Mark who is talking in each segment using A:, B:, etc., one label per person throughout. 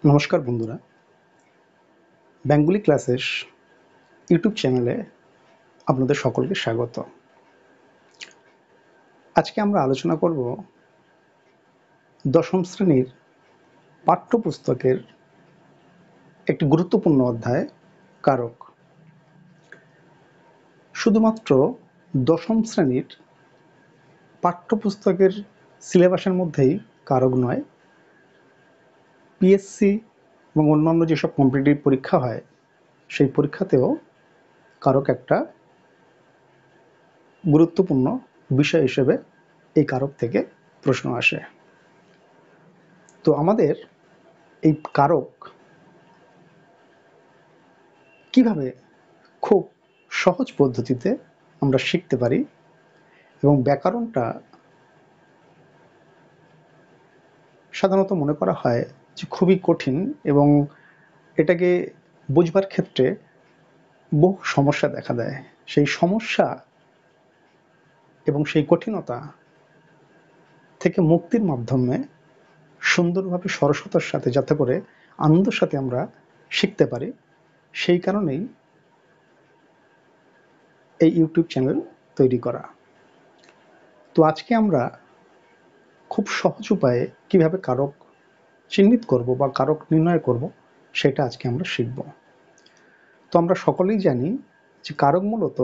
A: নমস্কার বন্ধুরা, Bengali classes YouTube চ্যানেলে আপনাদের সকলকে স্বাগত। আজকে আমরা আলোচনা করব দশম শ্রেণীর পাঠ্যপুস্তকের একটি গুরুত্বপূর্ণ অধ্যায় কারক। শুধুমাত্র দশম শ্রেণীর পাঠ্যপুস্তকের সিলেবাসের মধ্যেই কারক নয়, পিএসসি এবং অন্যান্য যেসব কম্পিটিটিভ পরীক্ষা হয় সেই পরীক্ষাতেও কারক একটা গুরুত্বপূর্ণ বিষয় হিসেবে এই কারক থেকে প্রশ্ন আসে। তো আমাদের এই কারক কিভাবে খুব সহজ পদ্ধতিতে আমরা শিখতে পারি এবং ব্যাকরণটা সাধারণত মনে করা হয় যে খুবই কঠিন এবং এটাকে বুঝবার ক্ষেত্রে বহু সমস্যা দেখা দেয়। সেই সমস্যা এবং সেই কঠিনতা থেকে মুক্তির মাধ্যমে সুন্দরভাবে সরসতার সাথে যাতে করে আনন্দের সাথে আমরা শিখতে পারি, সেই কারণেই এই ইউটিউব চ্যানেল তৈরি করা। তো আজকে আমরা খুব সহজ উপায়ে কিভাবে কারক চিহ্নিত করব বা কারক নির্ণয় করব সেটা আজকে আমরা শিখব। তো আমরা সকলেই জানি যে কারক মূলত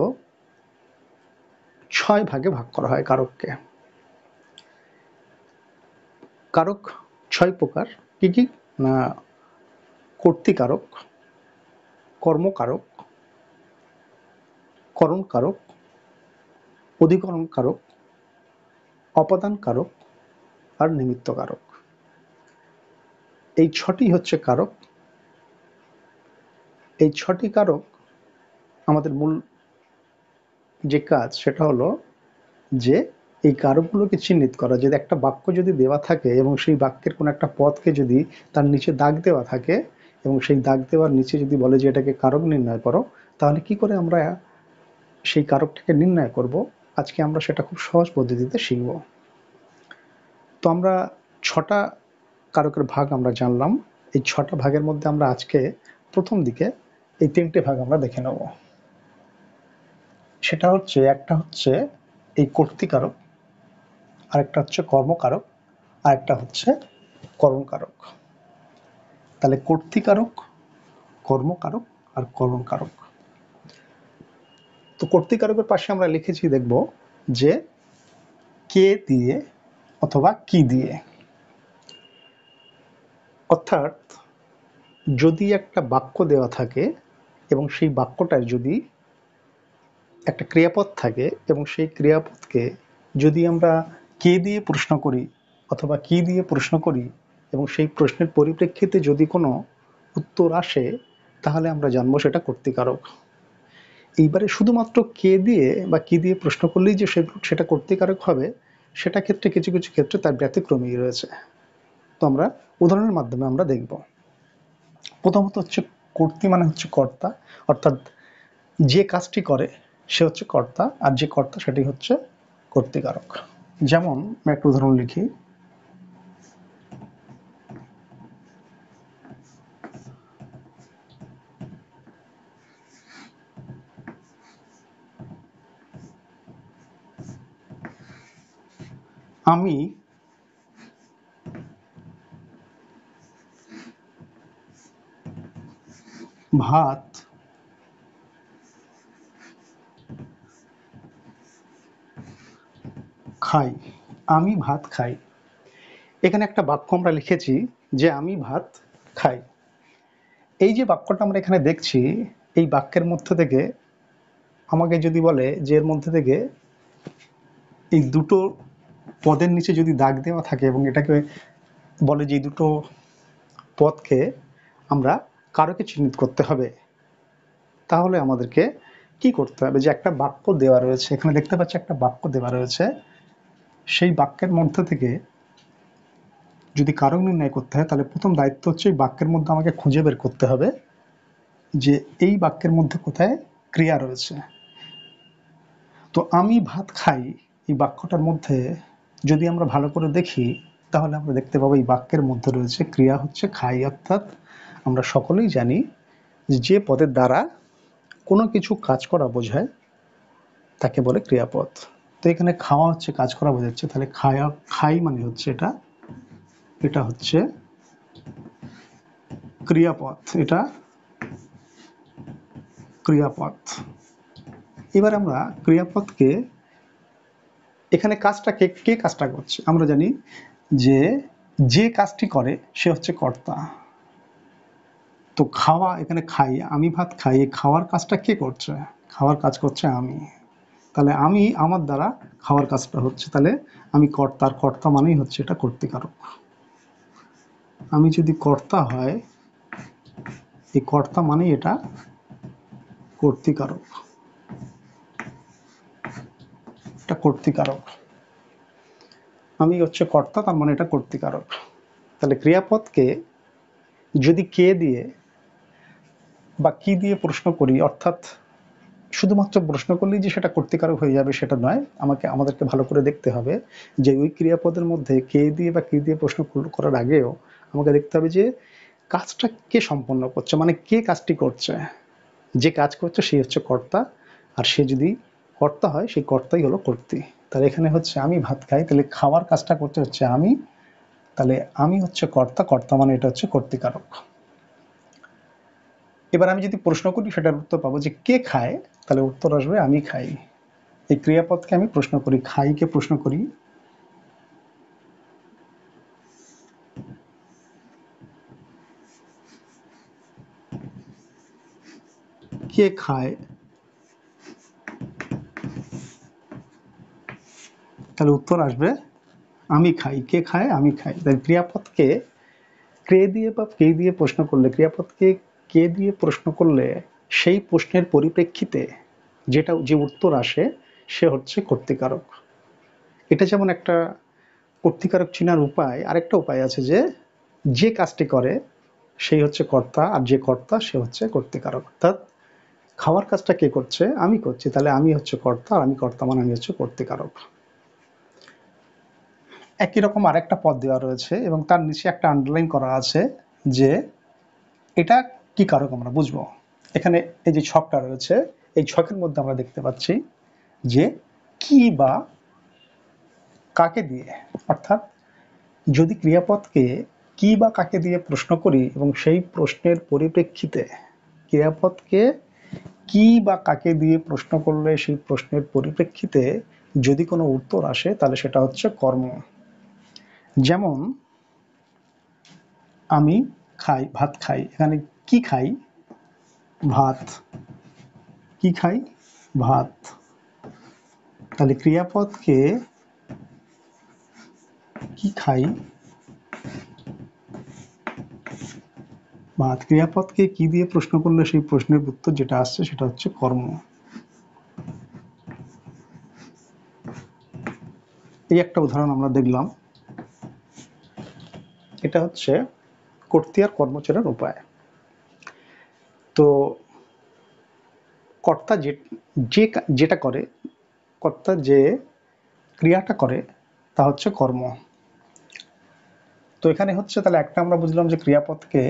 A: 6 ভাগে ভাগ করা হয় কারককে। কারক 6 প্রকার। কি কি? না, কর্তৃকারক, কর্মকারক, করণ কারক, অধিকরণ কারক, অপাদান কারক আর নিমিত্ত কারক। এই 6টি হচ্ছে কারক। এই 6টি কারক আমাদের মূল যে কাজ সেটা হলো যে এই কারকগুলোকে চিহ্নিত করা। যদি একটা বাক্য যদি দেওয়া থাকে এবং সেই বাক্যের কোনো একটা পদকে যদি তার নিচে দাগ দেওয়া থাকে এবং সেই দাগ দেওয়ার নিচে যদি বলে যে এটাকে কারক নির্ণয় করো, তাহলে কি করে আমরা সেই কারকটাকে নির্ণয় করব, আজকে আমরা সেটা খুব সহজ পদ্ধতিতে শিখব। তো আমরা 6টা কারকের ভাগ আমরা জানলাম। এই 6টা ভাগের মধ্যে আমরা আজকে প্রথম দিকে এই 3টে ভাগ আমরা দেখে নেব। সেটা হচ্ছে, একটা হচ্ছে এই কর্তৃকারক, আরেকটা হচ্ছে কর্মকারক, আরেকটা হচ্ছে করণকারক। তাহলে কর্তৃকারক, কর্মকারক আর করণকারক। তো কর্তৃকারকের পাশে আমরা লিখেছি, দেখব যে কে দিয়ে অথবা কি দিয়ে। অর্থাৎ যদি একটা বাক্য দেওয়া থাকে এবং সেই বাক্যটার যদি একটা ক্রিয়াপদ থাকে এবং সেই ক্রিয়াপদকে যদি আমরা কে দিয়ে প্রশ্ন করি অথবা কি দিয়ে প্রশ্ন করি এবং সেই প্রশ্নের পরিপ্রেক্ষিতে যদি কোনো উত্তর আসে, তাহলে আমরা জানবো সেটা কর্তৃকারক। এইবারে শুধুমাত্র কে দিয়ে বা কি দিয়ে প্রশ্ন করলেই যে সেটা কর্তৃকারক হবে, সেটা ক্ষেত্রে কিছু কিছু ক্ষেত্রে তার ব্যতিক্রমী রয়েছে। তো আমরা উদাহরণের মাধ্যমে আমরা দেখব। প্রথমত হচ্ছে কর্তৃ মানে হচ্ছে কর্তা, অর্থাৎ যে কাজটি করে সে হচ্ছে কর্তা, আর যে কর্তা সেটি হচ্ছে কর্তৃকারক। যেমন আমি একটা উদাহরণ লিখি, আমি ভাত খাই। আমি ভাত খাই। এখানে একটা বাক্য আমরা লিখেছি যে আমি ভাত খাই। এই যে বাক্যটা আমরা এখানে দেখছি, এই বাক্যের মধ্য থেকে আমাকে যদি বলে যে এর মধ্যে থেকে এই দুটো পদের নিচে যদি দাগ দেওয়া থাকে এবং এটাকে বলে যে এই দুটো পদকে আমরা কারকে চিহ্নিত করতে হবে, তাহলে আমাদেরকে কি করতে হবে? যে একটা বাক্য দেওয়া রয়েছে, এখানে দেখতে পাচ্ছি একটা বাক্য দেওয়া রয়েছে, সেই বাক্যের মধ্যে থেকে যদি কারক নির্ণয় করতে হয়, তাহলে প্রথম দায়িত্ব হচ্ছে এই বাক্যের মধ্যে আমাকে খুঁজে বের করতে হবে যে এই বাক্যের মধ্যে কোথায় ক্রিয়া রয়েছে। তো আমি ভাত খাই এই বাক্যটার মধ্যে যদি আমরা ভালো করে দেখি, তাহলে আমরা দেখতে পাবো এই বাক্যের মধ্যে রয়েছে ক্রিয়া হচ্ছে খাই, অর্থাৎ আমরা সকলেই জানি যে পদের দ্বারা কোনো কিছু কাজ করা বোঝায় তাকে বলে ক্রিয়াপদ। তো এখানে খাওয়া হচ্ছে কাজ করা বোঝাচ্ছে, তাহলে খায়া খাই মানে হচ্ছে এটা, এটা হচ্ছে ক্রিয়াপদ, এটা ক্রিয়াপদ। এবার আমরা ক্রিয়াপদকে এখানে কাজটা কে কে কাজটা করছে আমরা জানি যে যে কাজটি করে সে হচ্ছে কর্তা। তো খাওয়া, এখানে খাই, আমি ভাত খাই, এই খাওয়ার কাজটা কে করছে? খাওয়ার কাজ করছে আমি। তাহলে আমি, আমার দ্বারা খাওয়ার কাজটা হচ্ছে, তাহলে আমি কর্তার, কর্তা মানেই হচ্ছে এটা কর্তৃকারক। আমি যদি কর্তা হয়, এই কর্তা মানেই এটা কর্তৃকারক, এটা কর্তৃকারক। আমি হচ্ছে কর্তা, তার মানে এটা কর্তৃকারক। তাহলে ক্রিয়াপদকে যদি কে দিয়ে বা কি দিয়ে প্রশ্ন করি, অর্থাৎ শুধুমাত্র প্রশ্ন করলেই যে সেটা কর্তৃকারক হয়ে যাবে সেটা নয়, আমাদেরকে ভালো করে দেখতে হবে যে ওই ক্রিয়াপদের মধ্যে কে দিয়ে বা কি দিয়ে প্রশ্ন করার আগেও আমাকে দেখতে হবে যে কাজটা কে সম্পন্ন করছে, মানে কে কাজটি করছে। যে কাজ করছে সে হচ্ছে কর্তা, আর সে যদি কর্তা হয় সেই কর্তাই হলো কর্তৃ। তাহলে এখানে হচ্ছে আমি ভাত খাই, তাহলে খাওয়ার কাজটা করতে হচ্ছে আমি, তাহলে আমি হচ্ছে কর্তা, কর্তা মানে এটা হচ্ছে কর্তৃকারক। এবার আমি যদি প্রশ্ন করি সেটার উত্তর পাবো যে কে খায়, তাহলে উত্তর আসবে আমি খাই। এই ক্রিয়াপদকে আমি প্রশ্ন করি, খাইকে প্রশ্ন করি, কে খায়, তাহলে উত্তর আসবে আমি খাই। কে খায়? আমি খাই। তাই ক্রিয়াপদকে কে দিয়ে বা কে দিয়ে প্রশ্ন করলে, ক্রিয়াপদকে কে দিয়ে প্রশ্ন করলে সেই প্রশ্নের পরিপ্রেক্ষিতে যে উত্তর আসে সে হচ্ছে কর্তৃকারক। এটা যেমন একটা কর্তৃকারক চেনার উপায়, আরেকটা উপায় আছে যে যে কাজটি করে সেই হচ্ছে কর্তা, আর যে কর্তা সে হচ্ছে কর্তৃকারক। অর্থাৎ খাওয়ার কাজটা কে করছে? আমি করছি, তাহলে আমি হচ্ছে কর্তা, আর আমি কর্তা মানে আমি হচ্ছে কর্তৃকারক। একই রকম আরেকটা পদ দেওয়া রয়েছে এবং তার নিচে একটা আন্ডারলাইন করা আছে যে এটা কি কারক আমরা বুঝবো। এখানে এই যে ছকটা রয়েছে, এই ছকের মধ্যে আমরা দেখতে পাচ্ছি যে কি বা কাকে দিয়ে, অর্থাৎ যদি ক্রিয়াপদকে কি বা কাকে দিয়ে প্রশ্ন করি এবং সেই প্রশ্নের পরিপ্রেক্ষিতে ক্রিয়াপদকে কি বা কাকে দিয়ে প্রশ্ন করলে সেই প্রশ্নের পরিপ্রেক্ষিতে যদি কোনো উত্তর আসে তাহলে সেটা হচ্ছে কর্ম। যেমন আমি খাই, ভাত খাই, এখানে কি খাই? ভাত। কি খাই? ভাত। তাহলে ক্রিয়াপদকে কি খাই? ভাত। ক্রিয়াপদকে কি দিয়ে প্রশ্ন করলে সেই প্রশ্নের উত্তর যেটা আসছে সেটা হচ্ছে কর্ম। এই একটা উদাহরণ আমরা দেখলাম। এটা হচ্ছে কর্তৃ আর কর্মচারের উপায়। তো কর্তা যেটা করে, কর্তা যে ক্রিয়াটা করে তা হচ্ছে কর্ম। তো এখানে হচ্ছে তাহলে একটা আমরা বুঝলাম যে ক্রিয়াপদকে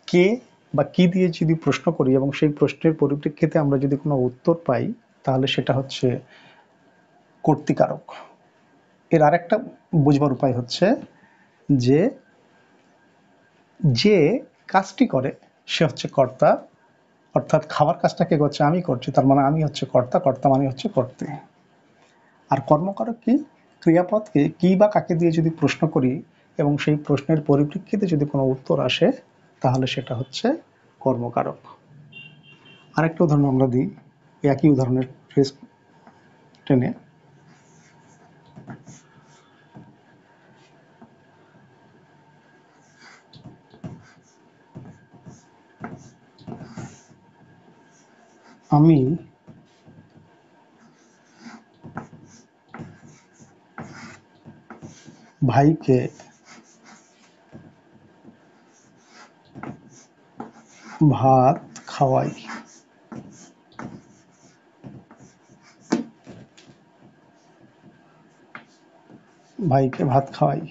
A: কে বা কি দিয়ে যদি প্রশ্ন করি এবং সেই প্রশ্নের পরিপ্রেক্ষিতে আমরা যদি কোনো উত্তর পাই তাহলে সেটা হচ্ছে কর্তৃকারক। এর আরেকটা বুঝবার উপায় হচ্ছে যে যে কাজটি করে সে হচ্ছে কর্তা, অর্থাৎ খাওয়ার কাজটা কে করছে? আমি করছি, তার মানে আমি হচ্ছে কর্তা, কর্তা মানে হচ্ছে কর্তৃ। আর কর্মকারক কি? ক্রিয়াপদকে কি বা কাকে দিয়ে যদি প্রশ্ন করি এবং সেই প্রশ্নের পরিপ্রেক্ষিতে যদি কোনো উত্তর আসে তাহলে সেটা হচ্ছে কর্মকারক। আরেকটা উদাহরণ আমরা দিই একই উদাহরণের ফ্রেজ টেনে। আমি ভাইকে ভাত খাওয়াই। ভাইকে ভাত খাওয়াই।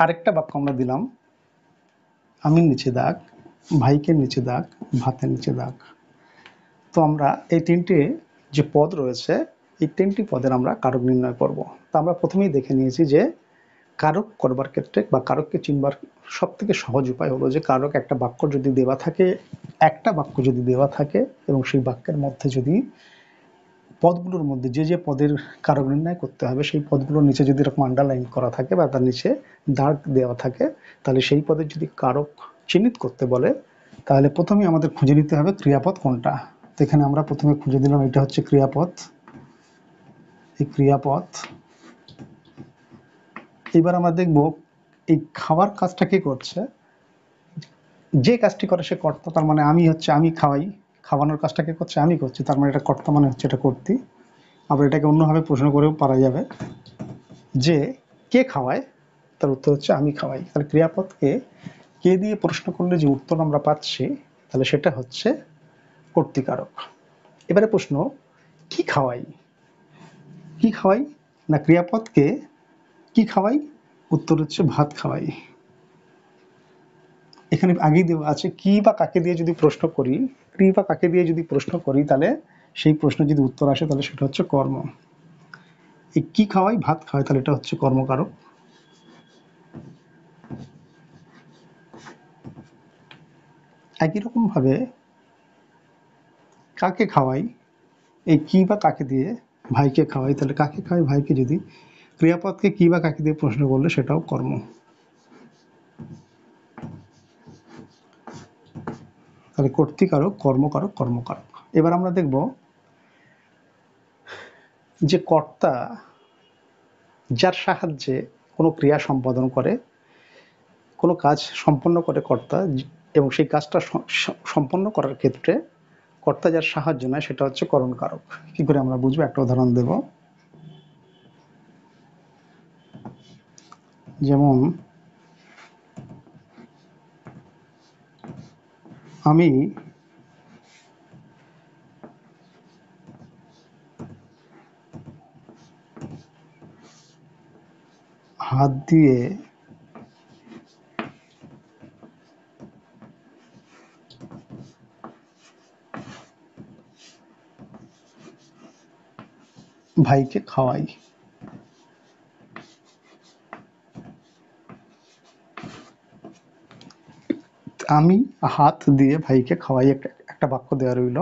A: আরেকটা বাক্য আমরা দিলাম, আমির নিচে দাগ, ভাইকের নিচে দাগ, ভাতের নিচে দাগ। তো আমরা এই তিনটে যে পদ রয়েছে, এই তিনটি পদের আমরা কারক নির্ণয় করব। তো আমরা প্রথমেই দেখে নিয়েছি যে কারক করবার ক্ষেত্রে বা কারককে চিনবার সব থেকে সহজ উপায় হলো যে কারক একটা বাক্য যদি দেওয়া থাকে, একটা বাক্য যদি দেওয়া থাকে এবং সেই বাক্যের মধ্যে যদি পদগুলোর মধ্যে যে যে পদের কারক নির্ণয় করতে হবে সেই পদগুলোর নিচে যদি এরকম আন্ডারলাইন করা থাকে বা তার নিচে দাগ দেওয়া থাকে, তাহলে সেই পদের যদি কারক চিহ্নিত করতে বলে তাহলে প্রথমে আমাদের খুঁজে নিতে হবে ক্রিয়াপদ কোনটা। তো এখানে আমরা প্রথমে খুঁজে দিলাম, এটা হচ্ছে ক্রিয়াপদ, এই ক্রিয়াপদ। এবার আমরা দেখব এই খাওয়ার কাজটা কে করছে। যে কাজটি করে সে কর্তা, তার মানে আমি হচ্ছে আমি খাওয়াই, খাওয়ানোর কাজটা কে করছে, আমি করছি, তার মানে এটা কর্তা মানে হচ্ছে এটা কর্তৃ। আবার এটাকে অন্যভাবে প্রশ্ন করেও পারা যাবে যে কে খাওয়ায়, তার উত্তর হচ্ছে আমি খাওয়াই। তাহলে ক্রিয়াপদকে কে দিয়ে প্রশ্ন করলে যে উত্তর আমরা পাচ্ছি তাহলে সেটা হচ্ছে কর্তৃকারক। এবারে প্রশ্ন, কি খাওয়াই, কি খাওয়াই না ক্রিয়াপদকে কি খাওয়াই, উত্তর হচ্ছে ভাত খাওয়াই। এখানে আগেই দেওয়া আছে কি বা কাকে দিয়ে যদি প্রশ্ন করি, কি বা কাকে দিয়ে যদি প্রশ্ন করি তাহলে সেই প্রশ্ন যদি উত্তর আসে তাহলে সেটা হচ্ছে কর্ম। এই কি খাওয়াই ভাত খাওয়াই, তাহলে এটা হচ্ছে কর্মকারক। একই রকম ভাবে কাকে খাওয়াই, এই কি বা কাকে দিয়ে ভাইকে খাওয়াই, তাহলে কাকে খাওয়াই ভাইকে যদি ক্রিয়াপদকে কি বা কাকে দিয়ে প্রশ্ন করলে সেটাও কর্ম। তাহলে কর্তৃকারক, কর্মকারক, কর্মকারক। এবার আমরা দেখব যে কর্তা যার সাহায্যে কোনো ক্রিয়া সম্পাদন করে, কোনো কাজ সম্পন্ন করে কর্তা, এবং সেই কাজটা সম্পন্ন করার ক্ষেত্রে কর্তা যার সাহায্য নেয় সেটা হচ্ছে করণকারক। কি করে আমরা বুঝবো, একটা উদাহরণ দেব। যেমন আমি হাত দিয়ে ভাইকে খাওয়াই। আমি হাত দিয়ে ভাইকে খাওয়াই একটা বাক্য দেওয়া রইল।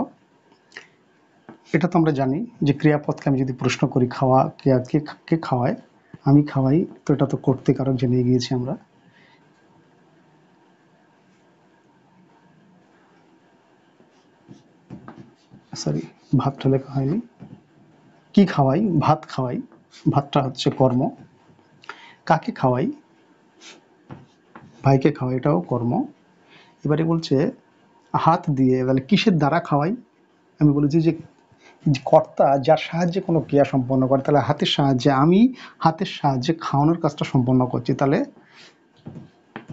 A: এটা তো আমরা জানি যে ক্রিয়াপদকে আমি যদি প্রশ্ন করি খাওয়া কে কে খাওয়ায়, আমি খাওয়াই, তো এটা তো কর্তৃকারক জেনে গিয়েছি আমরা। সরি, ভাতটা লেখা হয়নি। কি খাওয়াই, ভাত খাওয়াই, ভাতটা হচ্ছে কর্ম। কাকে খাওয়াই, ভাইকে খাওয়াই, এটাও কর্ম। এবারে বলছে হাত দিয়ে, তাহলে কিসের দ্বারা খাওয়াই, আমি বলেছি যে কর্তা যার সাহায্যে কোনো ক্রিয়া সম্পন্ন করে, তাহলে হাতের সাহায্যে, আমি হাতের সাহায্যে খাওয়ানোর কাজটা সম্পন্ন করছি, তাহলে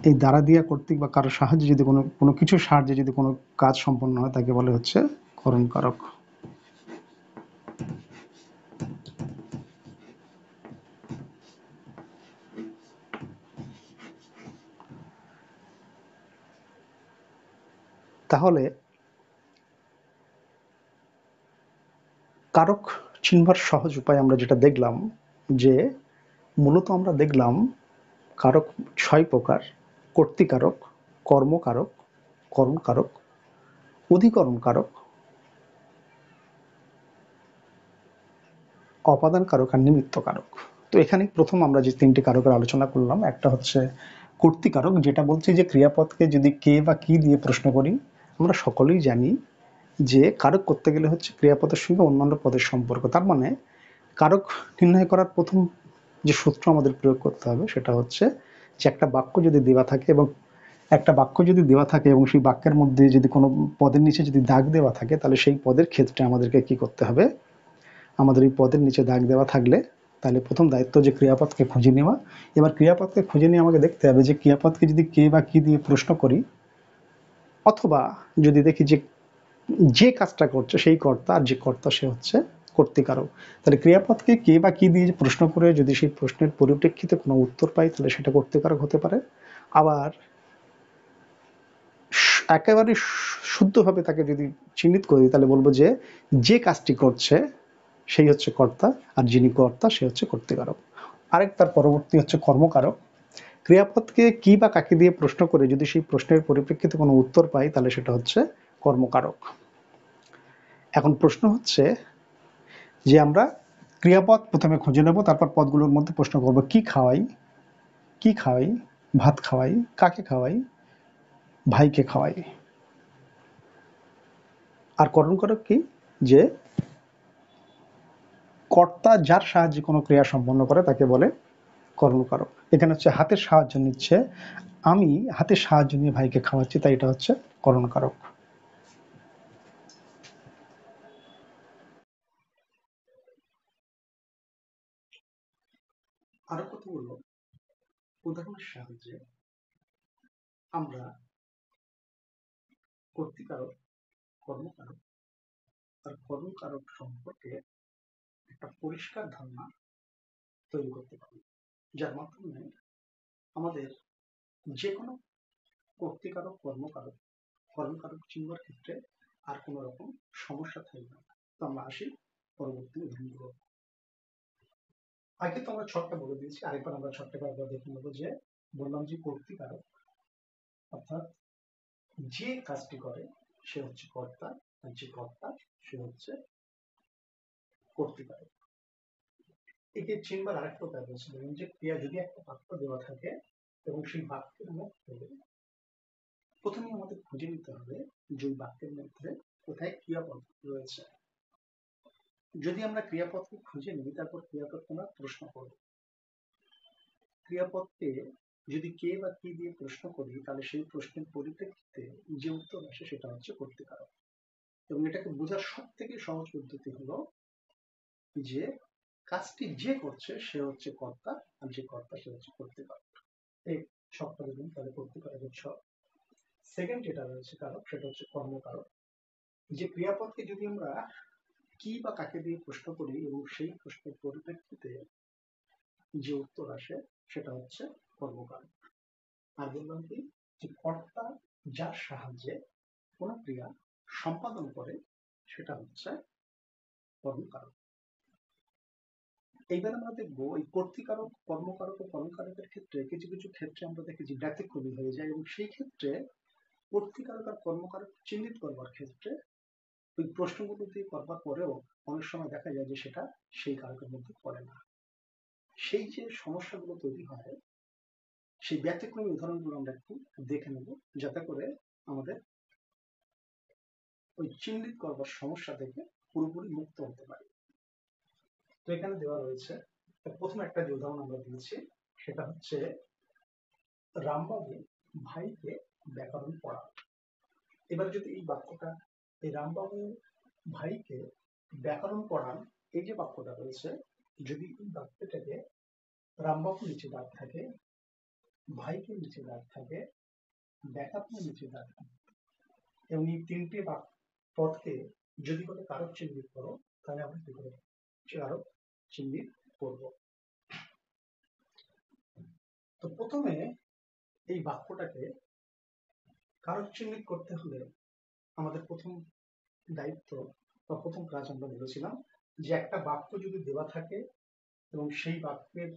A: এই দ্বারা দিয়া কর্তৃক বা কারোর সাহায্যে যদি কোনো কোনো কিছুর সাহায্যে যদি কোনো কাজ সম্পন্ন হয় তাকে বলে হচ্ছে করণকারক। তাহলে কারক চিনবার সহজ উপায় আমরা যেটা দেখলাম যে মূলত আমরা দেখলাম কারক ৬ প্রকার: কর্তৃকারক, কর্মকারক, করণকারক, অধিকরণকারক, অপাদান কারক আর নিমিত্ত কারক। তো এখানে প্রথম আমরা যে তিনটি কারকের আলোচনা করলাম, একটা হচ্ছে কর্তৃকারক, যেটা বলছে যে ক্রিয়াপদকে যদি কে বা কি দিয়ে প্রশ্ন করি। আমরা সকলেই জানি যে কারক করতে গেলে হচ্ছে ক্রিয়াপদের সঙ্গে অন্যান্য পদের সম্পর্ক। তার মানে কারক নির্ণয় করার প্রথম যে সূত্র আমাদের প্রয়োগ করতে হবে সেটা হচ্ছে যে একটা বাক্য যদি দেওয়া থাকে এবং একটা বাক্য যদি দেওয়া থাকে এবং সেই বাক্যের মধ্যে যদি কোনো পদের নিচে যদি দাগ দেওয়া থাকে তাহলে সেই পদের ক্ষেত্রে আমাদেরকে কি করতে হবে, আমাদের এই পদের নিচে দাগ দেওয়া থাকলে তাহলে প্রথম দায়িত্ব যে ক্রিয়াপদকে খুঁজে নেওয়া। এবার ক্রিয়াপদকে খুঁজে নিয়ে আমাকে দেখতে হবে যে ক্রিয়াপদকে যদি কে বা কি দিয়ে প্রশ্ন করি, অথবা যদি দেখি যে যে কাজটা করছে সেই কর্তা, আর যে কর্তা সে হচ্ছে কর্তৃকারক। তাহলে ক্রিয়াপদকে কে বা কি দিয়ে প্রশ্ন করে যদি সেই প্রশ্নের পরিপ্রেক্ষিতে কোনো উত্তর পাই তাহলে সেটা কর্তৃকারক হতে পারে। আবার একেবারে শুদ্ধভাবে তাকে যদি চিহ্নিত করি তাহলে বলবো যে যে কাজটি করছে সেই হচ্ছে কর্তা, আর যিনি কর্তা সে হচ্ছে কর্তৃকারক। আরেক তার পরবর্তী হচ্ছে কর্মকারক। ক্রিয়াপদকে কি বা কাকে দিয়ে প্রশ্ন করে যদি সেই প্রশ্নের পরিপ্রেক্ষিতে কোনো উত্তর পাই তাহলে সেটা হচ্ছে কর্মকারক। এখন প্রশ্ন হচ্ছে যে আমরা ক্রিয়াপদ প্রথমে খুঁজে নেব, তারপর পদগুলোর মধ্যে প্রশ্ন করব কি খাওয়াই, কি খাওয়াই, ভাত খাওয়াই, কাকে খাওয়াই, ভাইকে খাওয়াই। আর কর্মকারক কি, যে কর্তা যার সাহায্যে কোনো ক্রিয়া সম্পন্ন করে তাকে বলে কর্মকারক। এখানে হচ্ছে হাতের সাহায্য নিচ্ছে, আমি হাতের সাহায্য নিয়ে ভাইকে খাওয়াচ্ছি, তাই এটা হচ্ছে কর্মকারক। আরো কতগুলো উদাহরণের সাহায্যে আমরা কর্তৃকারক, কর্মকারক আর কর্মকারক সম্পর্কে একটা পরিষ্কার ধারণা তৈরি করতে পারি, যার মাধ্যমে আমাদের যে কোনো কর্তৃকারক, কর্মকারক, কর্মকারক চিনবার ক্ষেত্রে আর কোনো রকম সমস্যা থাকবে না। তো আমরা আসি পরবর্তী উদাহরণগুলো। আগে তো আমরা ছকটা বলে দিয়েছি, আরেকবার আমরা ছকটাকে একবার দেখে নেবো। যে বললাম যে কর্তৃকারক অর্থাৎ যে কাজটি করে সে হচ্ছে কর্তা, আর যে কর্তা সে হচ্ছে কর্তৃকারক। একে চিনবার আরেকটা উপায় রয়েছে, ধরুন যে ক্রিয়া যদি একটা বাক্য দেওয়া থাকে এবং সেই বাক্যের মধ্যে প্রথমে আমাদের খুঁজে নিতে হবে যে ওই বাক্যের মধ্যে কোথায় ক্রিয়াপদ রয়েছে। যদি আমরা ক্রিয়াপদকে খুঁজে নিই তারপর ক্রিয়াপদকে আমরা প্রশ্ন করব। ক্রিয়াপদকে যদি কে বা কি দিয়ে প্রশ্ন করি তাহলে সেই প্রশ্নের পরিপ্রেক্ষিতে যে উত্তর আসে সেটা হচ্ছে কর্তৃকারক। এবং এটাকে বোঝার সব থেকে সহজ পদ্ধতি হলো যে কাজটি যে করছে সে হচ্ছে কর্তা, আর যে কর্তা সে হচ্ছে কর্তৃকারক। এই ছকটা দেখুন, তাহলে কর্তৃকারকের ছক। সেকেন্ড যেটা রয়েছে কারক, সেটা হচ্ছে কর্মকারক। যে ক্রিয়াপদকে যদি আমরা কি বা কাকে দিয়ে প্রশ্ন করি এবং সেই প্রশ্নের পরিপ্রেক্ষিতে যে উত্তর আসে সেটা হচ্ছে কর্মকারক। আর বললাম কি, যে কর্তা যার সাহায্যে কোন ক্রিয়া সম্পাদন করে সেটা হচ্ছে কর্মকারক। এইবার আমরা দেখবো এই কর্তৃকারক, কর্মকারক ও কর্মকারকের ক্ষেত্রে কিছু কিছু ক্ষেত্রে আমরা দেখি যে ব্যতিক্রমী হয়ে যায়, এবং সেই ক্ষেত্রে কর্তৃকারক আর কর্মকারক চিহ্নিত করবার ক্ষেত্রে ওই প্রশ্নগুলো দিয়ে করবার পরেও অনেক সময় দেখা যায় যে সেটা সেই কারকের মধ্যে পড়ে না। সেই যে সমস্যাগুলো তৈরি হয় সেই ব্যতিক্রমী উদাহরণগুলো আমরা একটু দেখে নেব, যাতে করে আমাদের ওই চিহ্নিত করবার সমস্যা থেকে পুরোপুরি মুক্ত হতে পারি। তো এখানে দেওয়া রয়েছে প্রথম একটা যে উদাহরণ আমরা দিয়েছি সেটা হচ্ছে রামবাবু ভাইকে ব্যাকরণ পড়ান। এবার যদি এই বাক্যটা, এই রামবাবু ভাইকে ব্যাকরণ পড়ান, এই যে বাক্যটা রয়েছে, যদি এই বাক্যটাকে রামবাবু নিচে দাগ থাকে, ভাইকে নিচে দাগ থাকে, ব্যাকরণের নিচে দাগ থাকে, এবং এই তিনটে পদকে যদি কোনো কারক চিহ্নিত করো তাহলে আমরা কি করে কারক চিহ্নিত করব। তো প্রথমে এই বাক্যটাকে কারক চিহ্নিত করতে হলে আমাদের প্রথম দায়িত্ব বা প্রথম কাজ আমরা বলেছিলাম যে একটা বাক্য যদি দেওয়া থাকে এবং সেই বাক্যের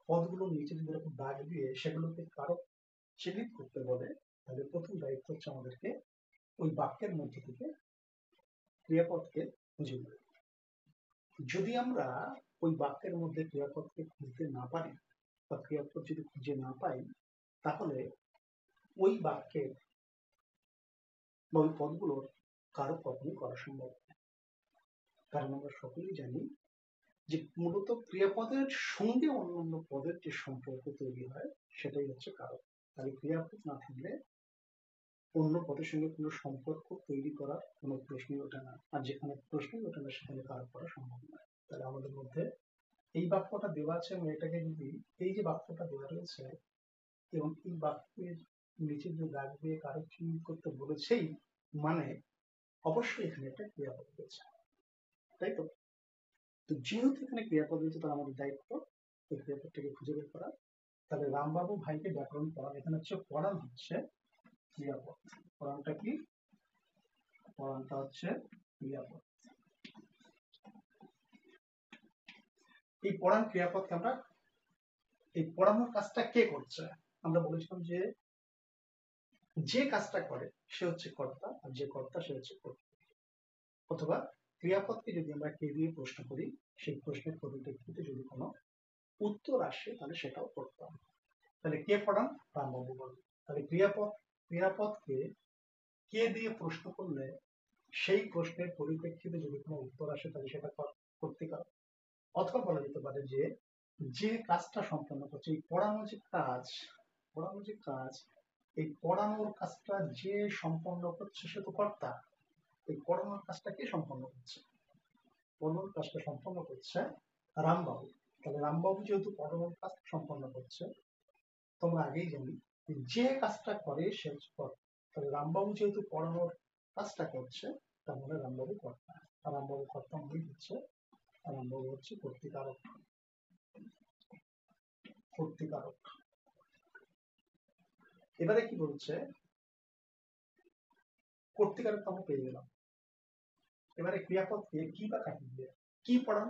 A: পদগুলোর নিচে যদি এরকম দাগ দিয়ে সেগুলোকে কারক চিহ্নিত করতে বলে, তাহলে প্রথম দায়িত্ব হচ্ছে আমাদেরকে ওই বাক্যের মধ্যে থেকে ক্রিয়াপদকে খুঁজে নেব। যদি আমরা ওই বাক্যের মধ্যে ক্রিয়াপদকে খুঁজতে না পারি বা ক্রিয়াপদ যদি খুঁজে না পাই তাহলে ওই বাক্যের বা ওই পদগুলোর কারো কখনোই করা সম্ভব নয়। কারণ আমরা সকলেই জানি যে মূলত ক্রিয়াপদের সঙ্গে অন্যান্য পদের যে সম্পর্ক তৈরি হয় সেটাই হচ্ছে কারক। তাহলে ক্রিয়াপদ না থাকলে অন্য পদের সঙ্গে কোনো সম্পর্ক তৈরি করার কোনো প্রশ্নই ওঠে না, আর যেখানে প্রশ্নই ওঠে না সেখানে কারক করা সম্ভব নয়। তাহলে আমাদের মধ্যে এই বাক্যটা দেওয়া আছে এবং এটাকে যদি, এই যে বাক্যটা দেওয়া রয়েছে এবং এই বাক্যের নিচে যে দাগ দিয়ে কারক চিহ্নিত করতে বলেছেই, মানে অবশ্যই এখানে একটা ক্রিয়াপদ রয়েছে, তাই তো? তো যেহেতু এখানে ক্রিয়াপদ রয়েছে, তাহলে আমাদের দায়িত্ব এই ক্রিয়াপদটাকে খুঁজে বের করা। তাহলে রামবাবু ভাইকে ব্যাকরণ পড়ান, এখানে হচ্ছে পড়ান হচ্ছে ক্রিয়াপদ। পড়ানটা কি? পড়ানটা হচ্ছে ক্রিয়াপদ। এই পড়ান ক্রিয়াপদকে আমরা, এই পড়ানোর কাজটা কে করছে? আমরা বলেছিলাম যে যে কাজটা করে সে হচ্ছে কর্তা, আর যে কর্তা সে হচ্ছে কর্তা। অথবা ক্রিয়াপদকে যদি আমরা কে দিয়ে প্রশ্ন করি, সেই প্রশ্নের পরিপ্রেক্ষিতে যদি কোনো উত্তর আসে তাহলে সেটাও কর্তা। তাহলে কে পড়ান? রামবাবু বলেন। তাহলে ক্রিয়াপদকে কে দিয়ে প্রশ্ন করলে সেই প্রশ্নের পরিপ্রেক্ষিতে যদি কোনো উত্তর আসে তাহলে সেটা কর্তৃকা। অথবা বলা যেতে পারে যে যে কাজটা সম্পন্ন করছে, এই পড়ানো যে কাজ, পড়ানো যে কাজ, এই পড়ানোর কাজটা যে সম্পন্ন করছে সে তো কর্তা। এই পড়ানোর কাজটা কে সম্পন্ন করছে? পড়ানোর কাজটা সম্পন্ন করছে রামবাবু। তাহলে রামবাবু যেহেতু পড়ানোর কাজ সম্পন্ন করছে, তোমরা আগেই জানি যে কাজটা করে সে হচ্ছে কর্তা। তাহলে রামবাবু যেহেতু পড়ানোর কাজটা করছে, তার মানে রামবাবু কর্তা। আর রামবাবু কর্তা মানে হচ্ছে, রামবাবু হচ্ছে কর্তৃকারক। কর্তৃকারক। এবারে কি বলছে? কর্তৃকারক আমরা পেয়ে গেলাম। এবারে ক্রিয়াপদকে কি বা কাকে দিয়ে কি পড়ান?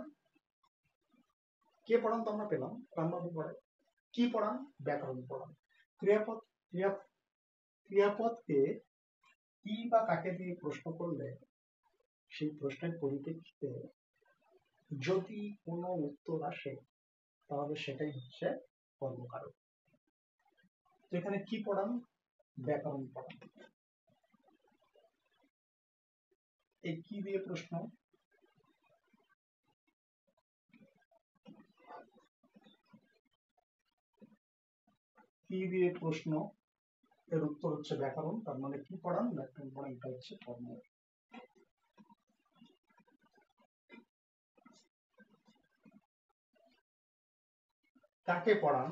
A: কে পড়ান তো আমরা পেলাম, রামবাবু পড়ে। কি পড়ান? ব্যাকরণ পড়ান। ক্রিয়াপদ ক্রিয়াপদকে কি বা কাকে দিয়ে প্রশ্ন করলে সেই প্রশ্নের পরিপ্রেক্ষিতে যদি কোনো উত্তর আসে তাহলে সেটাই হচ্ছে কর্মকারক। তো এখানে কি পড়ান? ব্যাকরণ পড়ান। এই কি দিয়ে প্রশ্ন? কি দিয়ে প্রশ্ন, এর উত্তর হচ্ছে ব্যাকরণ। তার মানে কি পড়ান? ব্যাকরণ পড়ান। এটা হচ্ছে কর্ম। কাকে পড়ান?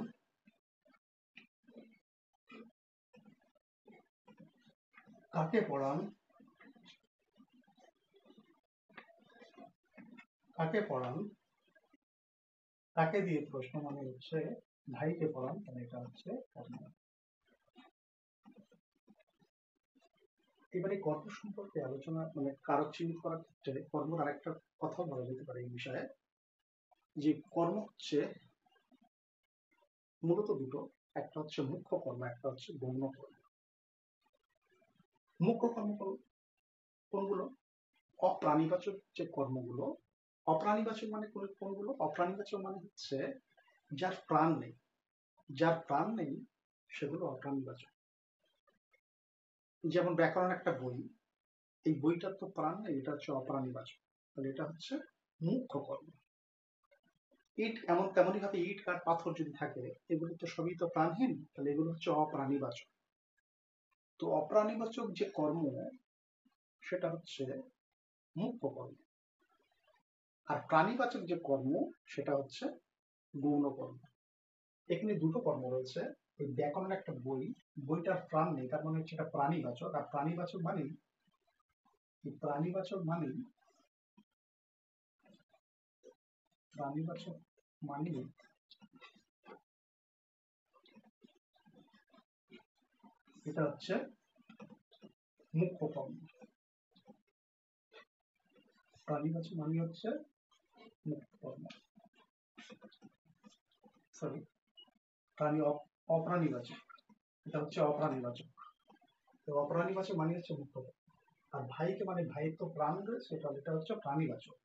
A: কাকে পড়ান? কাকে পড়ান? কাকে দিয়ে প্রশ্ন মানে হচ্ছে ভাইকে পড়ান। তাহলে এটা হচ্ছে কর্ম। এবারে কর্ম সম্পর্কে আলোচনা, মানে কারক চিহ্নিত করার ক্ষেত্রে কর্মর আরেকটা কথা বলা যেতে পারে এই বিষয়ে, যে কর্ম হচ্ছে মূলত দুটো। একটা হচ্ছে মুখ্য কর্ম, একটা হচ্ছে গৌণ কর্ম। মুখ্য কর্ম কোনগুলো? অপ্রাণীবাচক যে কর্মগুলো। অপ্রাণীবাচক মানে কোনগুলো? অপ্রাণীবাচক মানে হচ্ছে যার প্রাণ নেই। যার প্রাণ নেই সেগুলো অপ্রাণীবাচক। যেমন ব্যাকরণ একটা বই, এই বইটার তো প্রাণ নেই, এটা হচ্ছে অপ্রাণীবাচক। তাহলে এটা হচ্ছে মুখ্য কর্ম। ইট এমন তেমনই ভাবে ইট কাঠ পাথর যদি থাকে, এগুলো তো সবই তো প্রাণহীন, তাহলে এগুলো হচ্ছে অপ্রাণীবাচক। তো অপ্রাণীবাচক যে কর্ম সেটা হচ্ছে মুখ্য কর্ম, আর প্রাণীবাচক যে কর্ম সেটা হচ্ছে গৌণ কর্ম। এখানে দুটো কর্ম রয়েছে। এই ব্যাকরণ একটা বই, বইটার প্রাণ নেই, তার মানে হচ্ছে এটা প্রাণীবাচক। আর প্রাণীবাচক মানেই, প্রাণীবাচক মানেই, প্রাণীবাচক মানেই এটা হচ্ছে মুখ্য কর্ম। প্রাণীবাচক মানে হচ্ছে মুখ্য কর্ম, সরি প্রাণী অপ্রাণীবাচক, এটা হচ্ছে অপ্রাণীবাচক। তো অপ্রাণীবাচক মানে হচ্ছে মুখ্য কর্ম। আর ভাইকে মানে ভাইয়ের তো প্রাণ রয়েছে, এটা হচ্ছে প্রাণীবাচক।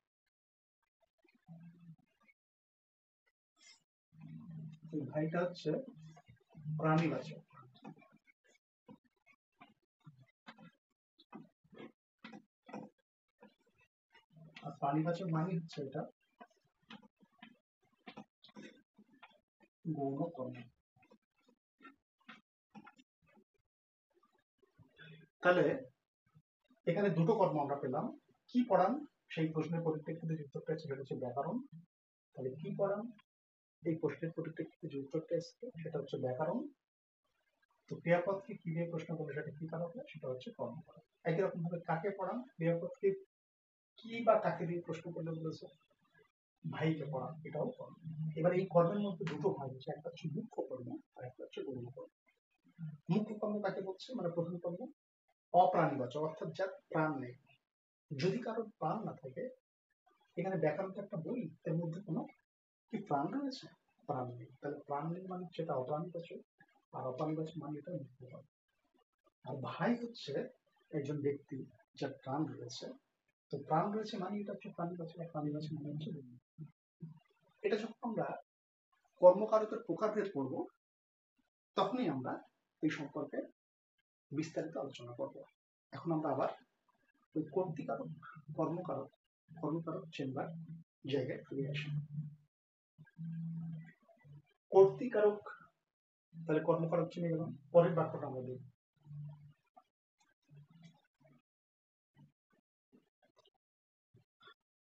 A: ভাইটা হচ্ছে প্রাণীবাচক। আর প্রাণীবাচক মানে হচ্ছে এটা গৌণ কর্ম। তাহলে এখানে দুটো কর্ম আমরা পেলাম। কি পড়ান? সেই প্রশ্নের পরিপ্রেক্ষিতে যে উত্তরটা সেটা হচ্ছে ব্যাকরণ। তাহলে কি পড়ান? এই প্রশ্নের পরিপ্রেক্ষিতে যে উত্তরটা এসছে সেটা হচ্ছে ব্যাকরণ। তো ক্রিয়াপদকে কি দিয়ে প্রশ্ন করলে সেটা কি কারক হয়? সেটা হচ্ছে কর্ম কারক। একই রকম ভাবে কাকে পড়ান? ক্রিয়াপদকে কি বা কাকে দিয়ে প্রশ্ন করলে বলেছে ভাইকে পড়া, এটাও কর্ম। এবার এই কর্মের মধ্যে দুটো ভাগ আছে, একটা হচ্ছে মুখ্য কর্ম আর একটা হচ্ছে গৌণ কর্ম। মুখ্য কর্ম কাকে বলছে, মানে প্রথম কর্ম অপ্রাণীবাচক, অর্থাৎ যার প্রাণ নেই। যদি কারোর প্রাণ না থাকে, এখানে ব্যাকরণ তো একটা বই, এর মধ্যে কোনো কি প্রাণ রয়েছে? প্রাণ নেই, তাহলে প্রাণ নেই মানে সেটা অপ্রাণীবাচক, আর অপ্রাণীবাচক মানে এটা মুখ্য কর্ম। আর ভাই হচ্ছে একজন ব্যক্তি যার প্রাণ রয়েছে, তো প্রাণ রয়েছে মানে এটা হচ্ছে প্রাণীবাচক, আর প্রাণীবাচক মানে হচ্ছে গৌণ। এটা যখন আমরা কর্মকারকের প্রকারভেদ করব, তখনই আমরা এই সম্পর্কে বিস্তারিত আলোচনা করব। এখন আমরা আবার ওই কর্তৃকারক, কর্মকারক, কর্মকারক চেম্বার জায়গায় ফিরে আসি। কর্তৃকারক, তাহলে কর্মকারক চিনে গেলাম। পরের বাক্যটা আমরা দেখব।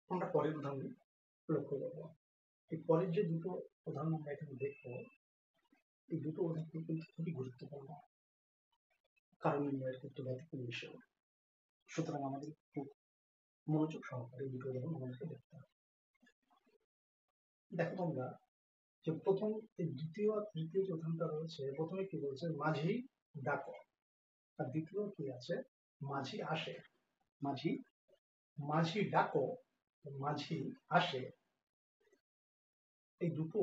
A: আমরা পরের উদাহরণ লক্ষ্য করবো। এই পরের যে দুটো উদাহরণ আমরা এখানে দেখবো, এই দুটো উদাহরণ কিন্তু খুবই গুরুত্বপূর্ণ কারণ নির্ণয়ের ক্ষেত্রে ব্যতিক্রম বিষয়। সুতরাং আমাদের খুব মনোযোগ সহকারে এই দুটো উদাহরণ আমাদেরকে দেখতে হবে। দেখো তোমরা যে প্রথম, এই দ্বিতীয় আর তৃতীয় যে উদাহরণটা রয়েছে, প্রথমে কি বলছে, মাঝি ডাকো, আর দ্বিতীয় কি আছে, মাঝি আসে। মাঝি, মাঝি ডাকো, মাঝি আসে, এই দুটো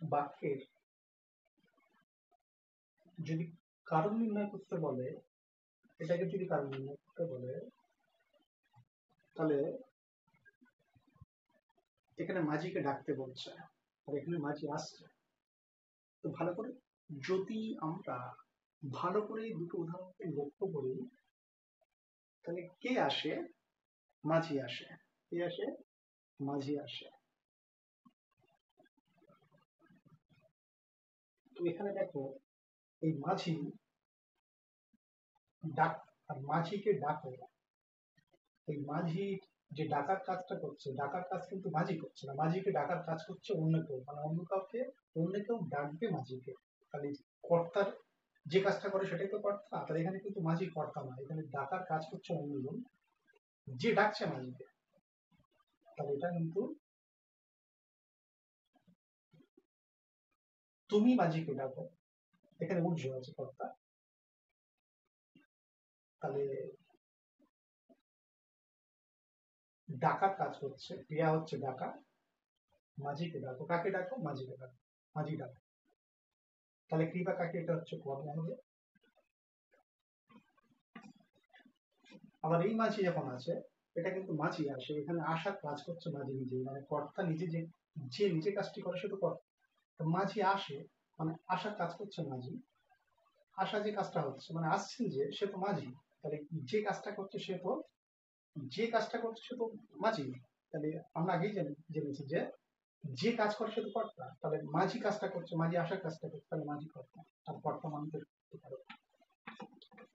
A: বাক্যের যদি কারণ নির্ণয় করতে বলে, এটাকে যদি কারণ নির্ণয় করতে বলে, তাহলে এখানে মাঝিকে ডাকতে বলছে আর এখানে মাঝি আসছে। তো ভালো করে যদি আমরা ভালো করে দুটো উদাহরণকে লক্ষ্য করি, তাহলে কে আসে, মাঝি আসে, কে আসে, মাঝি আসে। তো এখানে দেখো এই মাঝি ডাক, আর মাঝিকে ডাকো, এই মাঝি যে ডাকার কাজটা করছে, ডাকার কাজ কিন্তু মাঝি করছে না, মাঝিকে ডাকার কাজ করছে অন্য কেউ, মানে অন্য কাউকে, অন্য কেউ ডাকবে মাঝিকে। তাহলে কর্তার যে কাজটা করে সেটাই তো কর্তা, তাহলে এখানে কিন্তু মাঝি কর্তা না, এখানে ডাকার কাজ করছে অন্যজন, যে ডাকছে মাঝিকে। তাহলে এটা কিন্তু তুমি মাঝিকে ডাকো, এখানে উর্জ আছে কর্তা। তাহলে ডাকার কাজ হচ্ছে, ক্রিয়া হচ্ছে ডাকা, মাঝিকে ডাকো, কাকে ডাকো, মাঝিকে ডাকো, মাঝি ডাকো। তাহলে ক্রিয়া কাকে, এটা হচ্ছে কর্ম হবে। আবার এই মাঝি যখন আছে, এটা কিন্তু মাঝি আসে, এখানে আসার কাজ করছে মাঝি নিজে, মানে কর্তা নিজে, যে যে নিজে কাজটি করে সে তো কর্তা। তো মাঝি আসে মানে আসার কাজ করছে মাঝি, আসা যে কাজটা হচ্ছে মানে আসছেন যে, সে তো মাঝি। তাহলে যে কাজটা করছে সে তো, যে কাজটা করছে সে তো মাঝি। তাহলে আমরা আগেই জেনেছি যে যে কাজ করে সে তো কর্তা, তাহলে মাঝি কাজটা করছে, মাঝি আসার কাজটা করছে, তাহলে মাঝি কর্তা, আর কর্তা মানুষের করতে পারে।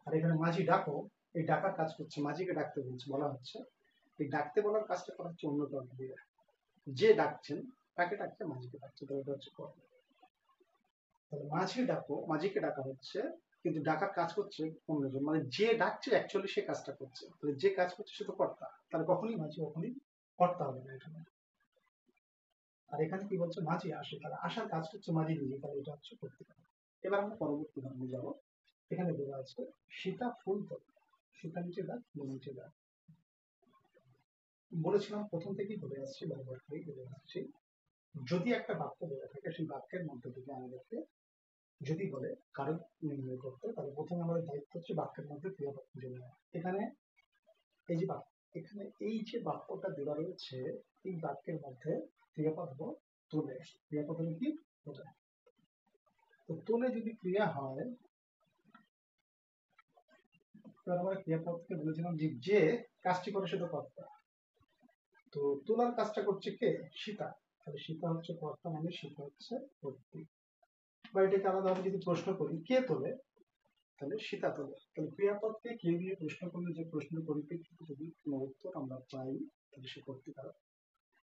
A: আর এখানে মাঝি ডাকো, এই ডাকার কাজ করছে, মাঝিকে ডাকতে বলছে, বলা হচ্ছে এই ডাকতে বলার কাজটা করা হচ্ছে অন্য কাউকে দিয়ে, যে ডাকছেন তাকে ডাকছে, মাঝিকে ডাকছে, তো এটা হচ্ছে কর্ম। তাহলে মাঝি ডাকো, মাঝিকে ডাকা হচ্ছে, কিন্তু ডাকার কাজ করছে অন্যজন, মানে যে ডাকছে অ্যাকচুয়ালি সে কাজটা করছে, তাহলে যে কাজ করছে সে তো কর্তা, তাহলে কখনই মাঝি কখনই কর্তা হবে না এখানে। আর এখানে কি বলছে, মাঝি আসে, তাহলে আসার কাজ করছে মাঝি নিজে, তাহলে এটা হচ্ছে কর্তৃকারক। এবার আমরা পরবর্তী ধারণে যাবো। এখানে দেওয়া আছে সীতা ফুল তোলে, সীতা নিচে দাগ, ফুল নিচে দাগ। বলেছিলাম প্রথম থেকেই বলে আসছি, বারবার করেই বলে আসছি, যদি একটা বাক্য দেওয়া থাকে, সেই বাক্যের মধ্যে থেকে আমাদেরকে যদি বলে কারণ নির্ণয় করতে, তাহলে প্রথমে আমাদের দায়িত্ব হচ্ছে বাক্যের মধ্যে ক্রিয়াপদ খুঁজে নেওয়া। এখানে এই যে বাক্য, এখানে এই যে বাক্যটা দেওয়া রয়েছে, এই বাক্যের মধ্যে ক্রিয়াপদ হলো তোলে। ক্রিয়াপদ হলো কি, তোলে। তো তোলে যদি ক্রিয়া হয়, তাহলে আমরা ক্রিয়াপদকে বলেছিলাম যে যে কাজটি করে সেটা কর্তা। তো তোলার কাজটা করছে কে, সীতা, তাহলে সীতা হচ্ছে কর্তা, মানে সীতা হচ্ছে কর্ত্রী। বা এটাকে আলাদাভাবে যদি প্রশ্ন করি, কে তোলে, তাহলে সীতা তোলে। তাহলে ক্রিয়াপদকে কে দিয়ে প্রশ্ন করলে, যে প্রশ্নের পরিপ্রেক্ষিতে যদি কোনো উত্তর আমরা পাই, তাহলে সে কর্তৃকারক।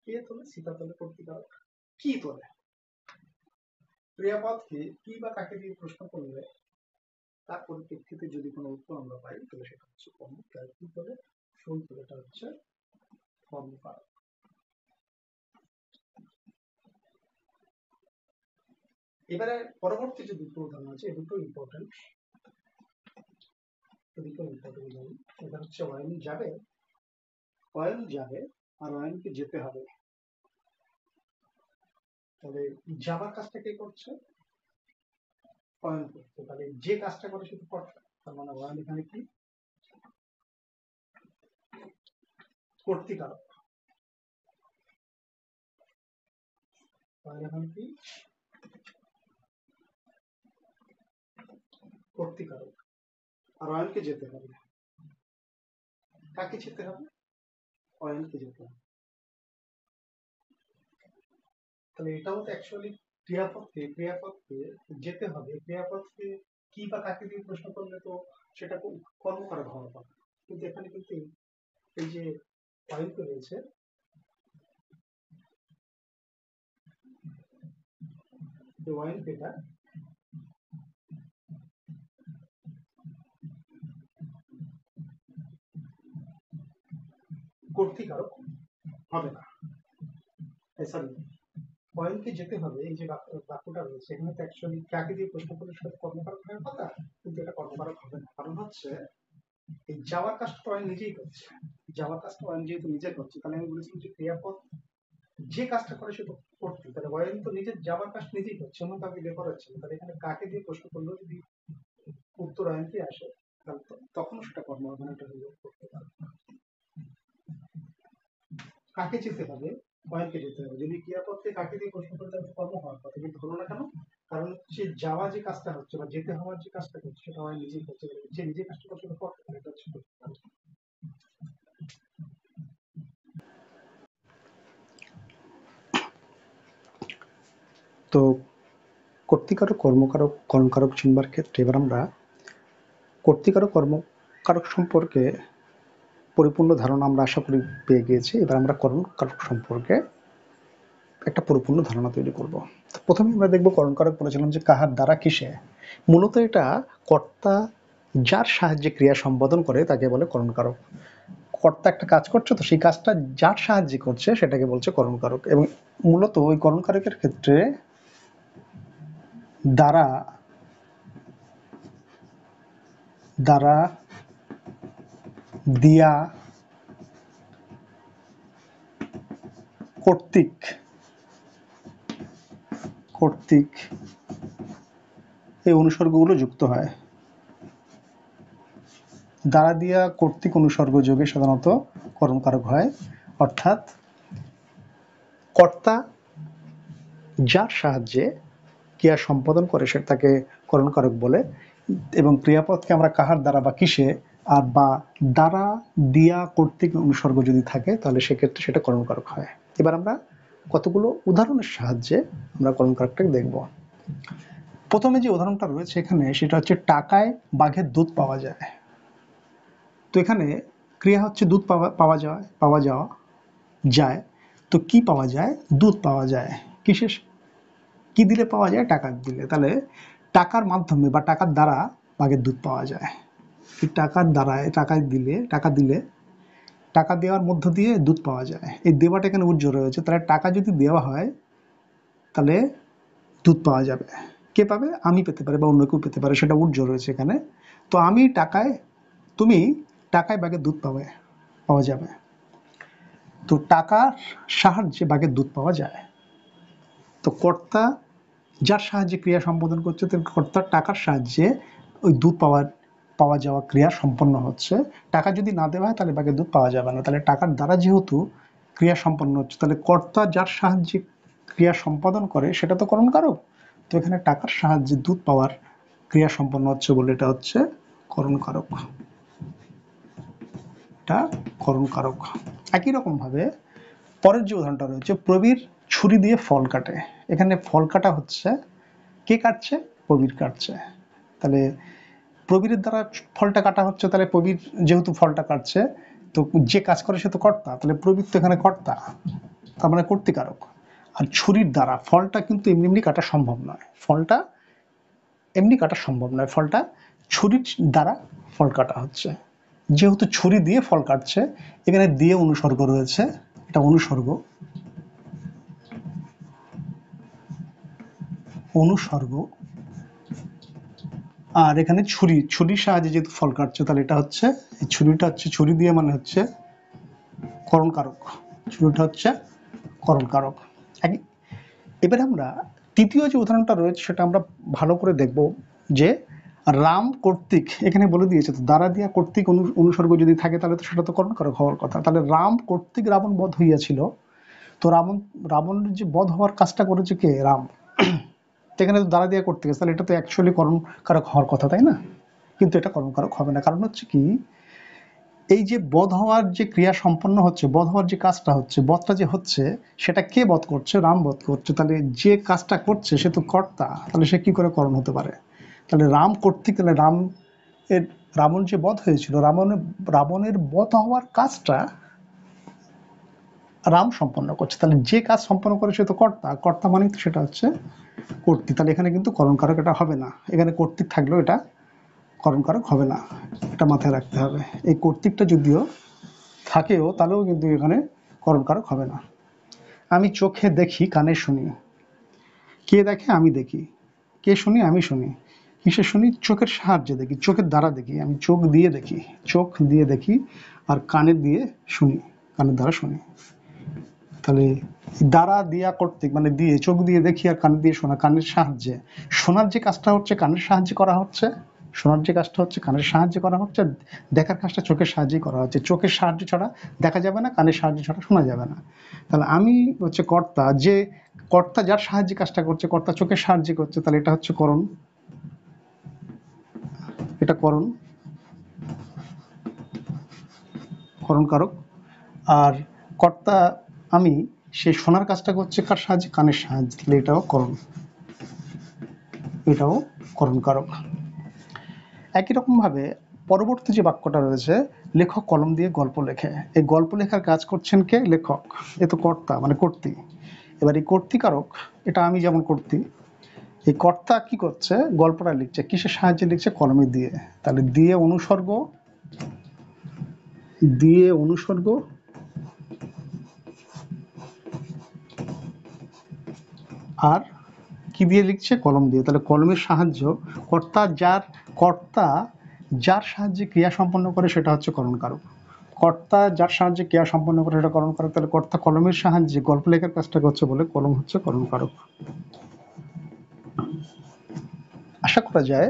A: কে তোলে, সীতা তোলে, কর্তৃকারক। কি তোলে, ক্রিয়াপদকে কি বা কাকে দিয়ে প্রশ্ন করলে তার পরিপ্রেক্ষিতে যদি কোনো উত্তর আমরা পাই, তাহলে সেটা হচ্ছে কর্ম। তাহলে কি তোলে, ফুল তোলে, এটা হচ্ছে কর্মকারক। এবারে পরবর্তী যে দুটো উদাহরণ আছে এই দুটো ইম্পর্টেন্ট, উদাহরণ। এটা হচ্ছে অয়েল যাবে আর অয়েলকে যেতে হবে। তাহলে যাবার কাজটা কে করছে? অয়েল করছে। তাহলে যে কাজটা করে সেটা কর্তা, তার মানে অয়েল এখানে কি কর্তৃকারক। অয়েল এখানে কি কর্তৃকারক। আর অয়েলকে যেতে হবে। কাকে যেতে হবে? অয়েলকে যেতে হবে। তাহলে এটাও তো অ্যাকচুয়ালি ক্রিয়াপদকে যেতে হবে। ক্রিয়াপদকে কি বা কাকে দিয়ে প্রশ্ন করলে তো সেটা কর্মকারক হওয়ার কথা, কিন্তু এখানে কিন্তু এই যে অয়েলকে রয়েছে, অয়েল পেটা কর্তৃকারক হবে না। সরি, অয়েলকে যেতে হবে, এই যে বাক্যটা রয়েছে এখানে তো অ্যাকচুয়ালি কাকে দিয়ে প্রশ্ন করলে সেটা কর্মকারক হওয়ার কথা, কিন্তু এটা কর্মকারক হবে না। কারণ হচ্ছে এই যাওয়ার কাজটা অয়েল নিজেই করছে। যাওয়ার কাজটা অয়েল যেহেতু নিজে করছে, তাহলে আমি বলেছিলাম যে ক্রিয়াপদ যে কাজটা করে সে তো করতে, তাহলে অয়েল তো নিজের যাওয়ার কাজ নিজেই করছে, অন্য কাউকে দিয়ে করাচ্ছে না। তাহলে এখানে কাকে দিয়ে প্রশ্ন করলেও যদি উত্তর অয়েলকে আসে, তাহলে তখনও সেটা কর্ম হবে না, এটা হলো করতে পারে। কাকে যেতে হবে? অয়েলকে যেতে হবে। যদি ক্রিয়াপদকে কাকে দিয়ে প্রশ্ন করে তাহলে কর্ম হওয়ার কথা, কিন্তু হলো না কেন? কারণ সে যাওয়া যে কাজটা হচ্ছে বা যেতে হওয়ার যে কাজটা করছে সেটা অয়েল নিজেই করছে। যে নিজে কাজটা করছে সেটা করতে পারে, এটা হচ্ছে। তো কর্তৃকারক কর্মকারক কর্মকারক চিনবার ক্ষেত্রে এবার আমরা কর্তৃকারক কর্মকারক সম্পর্কে পরিপূর্ণ ধারণা আমরা আশা করি পেয়ে গিয়েছি। এবার আমরা কর্মকারক সম্পর্কে একটা পরিপূর্ণ ধারণা তৈরি করব। প্রথমে আমরা দেখব কর্মকারক বলেছিলাম যে কাহার দ্বারা কিসে। মূলত এটা কর্তা যার সাহায্যে ক্রিয়া সম্পাদন করে তাকে বলে কর্মকারক। কর্তা একটা কাজ করছে, তো সেই কাজটা যার সাহায্যে করছে সেটাকে বলছে কর্মকারক। এবং মূলত ওই কর্মকারকের ক্ষেত্রে দ্বারা দ্বারা দিয়া কর্তৃক এই অনুসর্গগুলো যুক্ত হয়। দ্বারা দিয়া কর্তৃক অনুসর্গ যোগে সাধারণত কর্মকারক হয়। অর্থাৎ কর্তা যার সাহায্যে ক্রিয়া সম্পাদন করে সে তাকে কর্মকারক বলে। এবং ক্রিয়াপদকে আমরা কাহার দ্বারা বা কিসে আর বা দ্বারা দিয়া কর্তৃক অনুসর্গ যদি থাকে তাহলে সেক্ষেত্রে সেটা কর্মকারক হয়। এবার আমরা কতগুলো উদাহরণের সাহায্যে আমরা কর্মকারকটাকে দেখব। প্রথমে যে উদাহরণটা রয়েছে এখানে সেটা হচ্ছে টাকায় বাঘের দুধ পাওয়া যায়। তো এখানে ক্রিয়া হচ্ছে দুধ পাওয়া যায়। তো কি পাওয়া যায়? দুধ পাওয়া যায়। কিসের কি দিলে পাওয়া যায়? টাকা দিলে। তাহলে টাকার মাধ্যমে বা টাকার দ্বারা বাঘের দুধ পাওয়া যায়। টাকার দ্বারায় টাকা দিলে টাকা দেওয়ার মধ্য দিয়ে দুধ পাওয়া যায়। এই দেওয়াটা এখানে উজ্জ্ব রয়েছে। তাহলে টাকা যদি দেওয়া হয় তাহলে দুধ পাওয়া যাবে। কে পাবে? আমি পেতে পারি বা অন্য কেউ পেতে পারে, সেটা উজ্জ্ব রয়েছে এখানে। তো তুমি টাকায় বাঘের দুধ পাওয়া যাবে। তো টাকার সাহায্যে বাঘের দুধ পাওয়া যায়। তো কর্তা যার সাহায্যে ক্রিয়া সম্পাদন করছে, কর্তার টাকার সাহায্যে ওই দুধ পাওয়া যাওয়া ক্রিয়া সম্পন্ন হচ্ছে। টাকা যদি না দেওয়া হয় তাহলে বাঘের দুধ পাওয়া যাবে না। তাহলে টাকার দ্বারা যেহেতু ক্রিয়া সম্পন্ন হচ্ছে, তাহলে কর্তা যার সাহায্যে ক্রিয়া সম্পাদন করে সেটা তো করণকারক। তো এখানে টাকার সাহায্যে দুধ পাওয়ার ক্রিয়া সম্পন্ন হচ্ছে বলে এটা হচ্ছে করণকারক। এটা করণকারক। একই রকম ভাবে পরের যে উদাহরণটা রয়েছে, প্রবীর ছুরি দিয়ে ফল কাটে। এখানে ফল কাটা হচ্ছে, কে কাটছে? প্রবীর কাটছে। তাহলে প্রবীরের দ্বারা ফলটা কাটা হচ্ছে, তাহলে প্রবীর যেহেতু ফলটা কাটছে, তো যে কাজ করে সে তো কর্তা, তাহলে প্রবীর তো এখানে কর্তা, তার মানে কর্তৃকারক। আর ছুরির দ্বারা ফলটা কিন্তু এমনি এমনি কাটা সম্ভব নয়। ফলটা ছুরির দ্বারা ফল কাটা হচ্ছে। যেহেতু ছুরি দিয়ে ফল কাটছে, এখানে দিয়ে অনুসর্গ রয়েছে, এটা অনুসর্গ। অনুসর্গ, আর এখানে ছুরির সাহায্যে যেহেতু ফল কাটছে তাহলে এটা হচ্ছে, এই ছুরিটা হচ্ছে, ছুরি দিয়ে মানে হচ্ছে করণ কারক, ছুরিটা হচ্ছে করণ কারক। এবারে আমরা তৃতীয় যে উদাহরণটা রয়েছে সেটা আমরা ভালো করে দেখব, যে রাম কর্তৃক, এখানে বলে দিয়েছে তো দ্বারা দিয়া কর্তৃক অনুসর্গ যদি থাকে তাহলে তো সেটা তো করণ কারক হওয়ার কথা। তাহলে রাম কর্তৃক রাবণ বধ হইয়াছিল, তো রাবণের যে বধ হওয়ার কাজটা করেছে কে? রাম। এখানে তো দ্বারা দিয়া করতে গেছে, তাহলে এটা তো অ্যাকচুয়ালি করণ কারক হওয়ার কথা, তাই না? কিন্তু এটা করণ কারক হবে না, কারণ হচ্ছে কি, এই যে বধ হওয়ার যে ক্রিয়া সম্পন্ন হচ্ছে, বধ হওয়ার যে কাজটা হচ্ছে, বধটা যে হচ্ছে, সেটা কে বধ করছে? রাম বধ করছে। তাহলে যে কাজটা করছে সে তো কর্তা, তাহলে সে কি করে করণ হতে পারে? তাহলে রাম কর্তৃক, তাহলে রাবণ যে বধ হয়েছিল, রাবণের বধ হওয়ার কাজটা রাম সম্পন্ন করছে, তাহলে যে কাজ সম্পন্ন করে সে তো কর্তা, কর্তা মানে তো সেটা হচ্ছে কর্তৃক। তাহলে এখানে কিন্তু করণ কারক এটা হবে না, এখানে কর্তৃক থাকলেও এটা করণ কারক হবে না, এটা মাথায় রাখতে হবে। এই কর্তৃকটা যদিও থাকেও তাহলেও কিন্তু এখানে করণ কারক হবে না। আমি চোখে দেখি, কানে শুনি। কে দেখে? আমি দেখি। কে শুনি? আমি শুনি। কিসে শুনি? চোখের সাহায্যে দেখি, চোখের দ্বারা দেখি, আমি চোখ দিয়ে দেখি, চোখ দিয়ে দেখি, আর কানের দিয়ে শুনি, কানের দ্বারা শুনি। তাহলে দ্বারা দিয়া কর্তৃক মানে দিয়ে, চোখ দিয়ে দেখি আর কান দিয়ে শোনা, কানের সাহায্যে। শোনার যে কাজটা হচ্ছে কানের সাহায্যে করা হচ্ছে, শোনার যে কাজটা হচ্ছে কানের সাহায্যে করা হচ্ছে, দেখার কাজটা চোখের সাহায্যেই করা হচ্ছে। চোখের সাহায্য ছাড়া দেখা যাবে না, কানের সাহায্য ছাড়া শোনা যাবে না। তাহলে আমি হচ্ছে কর্তা, যে কর্তা যার সাহায্যে কাজটা করছে, কর্তা চোখের সাহায্যে করছে, তাহলে এটা হচ্ছে করণ, এটা করণ, করণ কারক। আর কর্তা আমি, সেই শোনার কাজটা করছে কার সাহায্যে? কানের সাহায্যে, তাহলে এটাও করণ, এটাও করণ কারক। একই রকমভাবে পরবর্তী যে বাক্যটা রয়েছে, লেখক কলম দিয়ে গল্প লেখে। এই গল্প লেখার কাজ করছেন কে? লেখক। এ তো কর্তা মানে কর্তৃ। এবার এই কর্তৃকারক, এটা আমি যেমন কর্তৃ, এই কর্তা কি করছে? গল্পটা লিখছে, কিসের সাহায্যে লিখছে? কলমে দিয়ে। তাহলে দিয়ে অনুসর্গ, দিয়ে অনুসর্গ, আর কি দিয়ে লিখছে? কলম দিয়ে। তাহলে কলমের সাহায্য, কর্তা যার সাহায্যে ক্রিয়া সম্পন্ন করে সেটা হচ্ছে করণ কারক। কর্তা যার সাহায্যে ক্রিয়া সম্পন্ন করে সেটা করণ কারক। তাহলে কর্তা কলমের সাহায্যে গল্প লেখার কাজটা করছে বলে কলম হচ্ছে করণ কারক। আশা করা যায়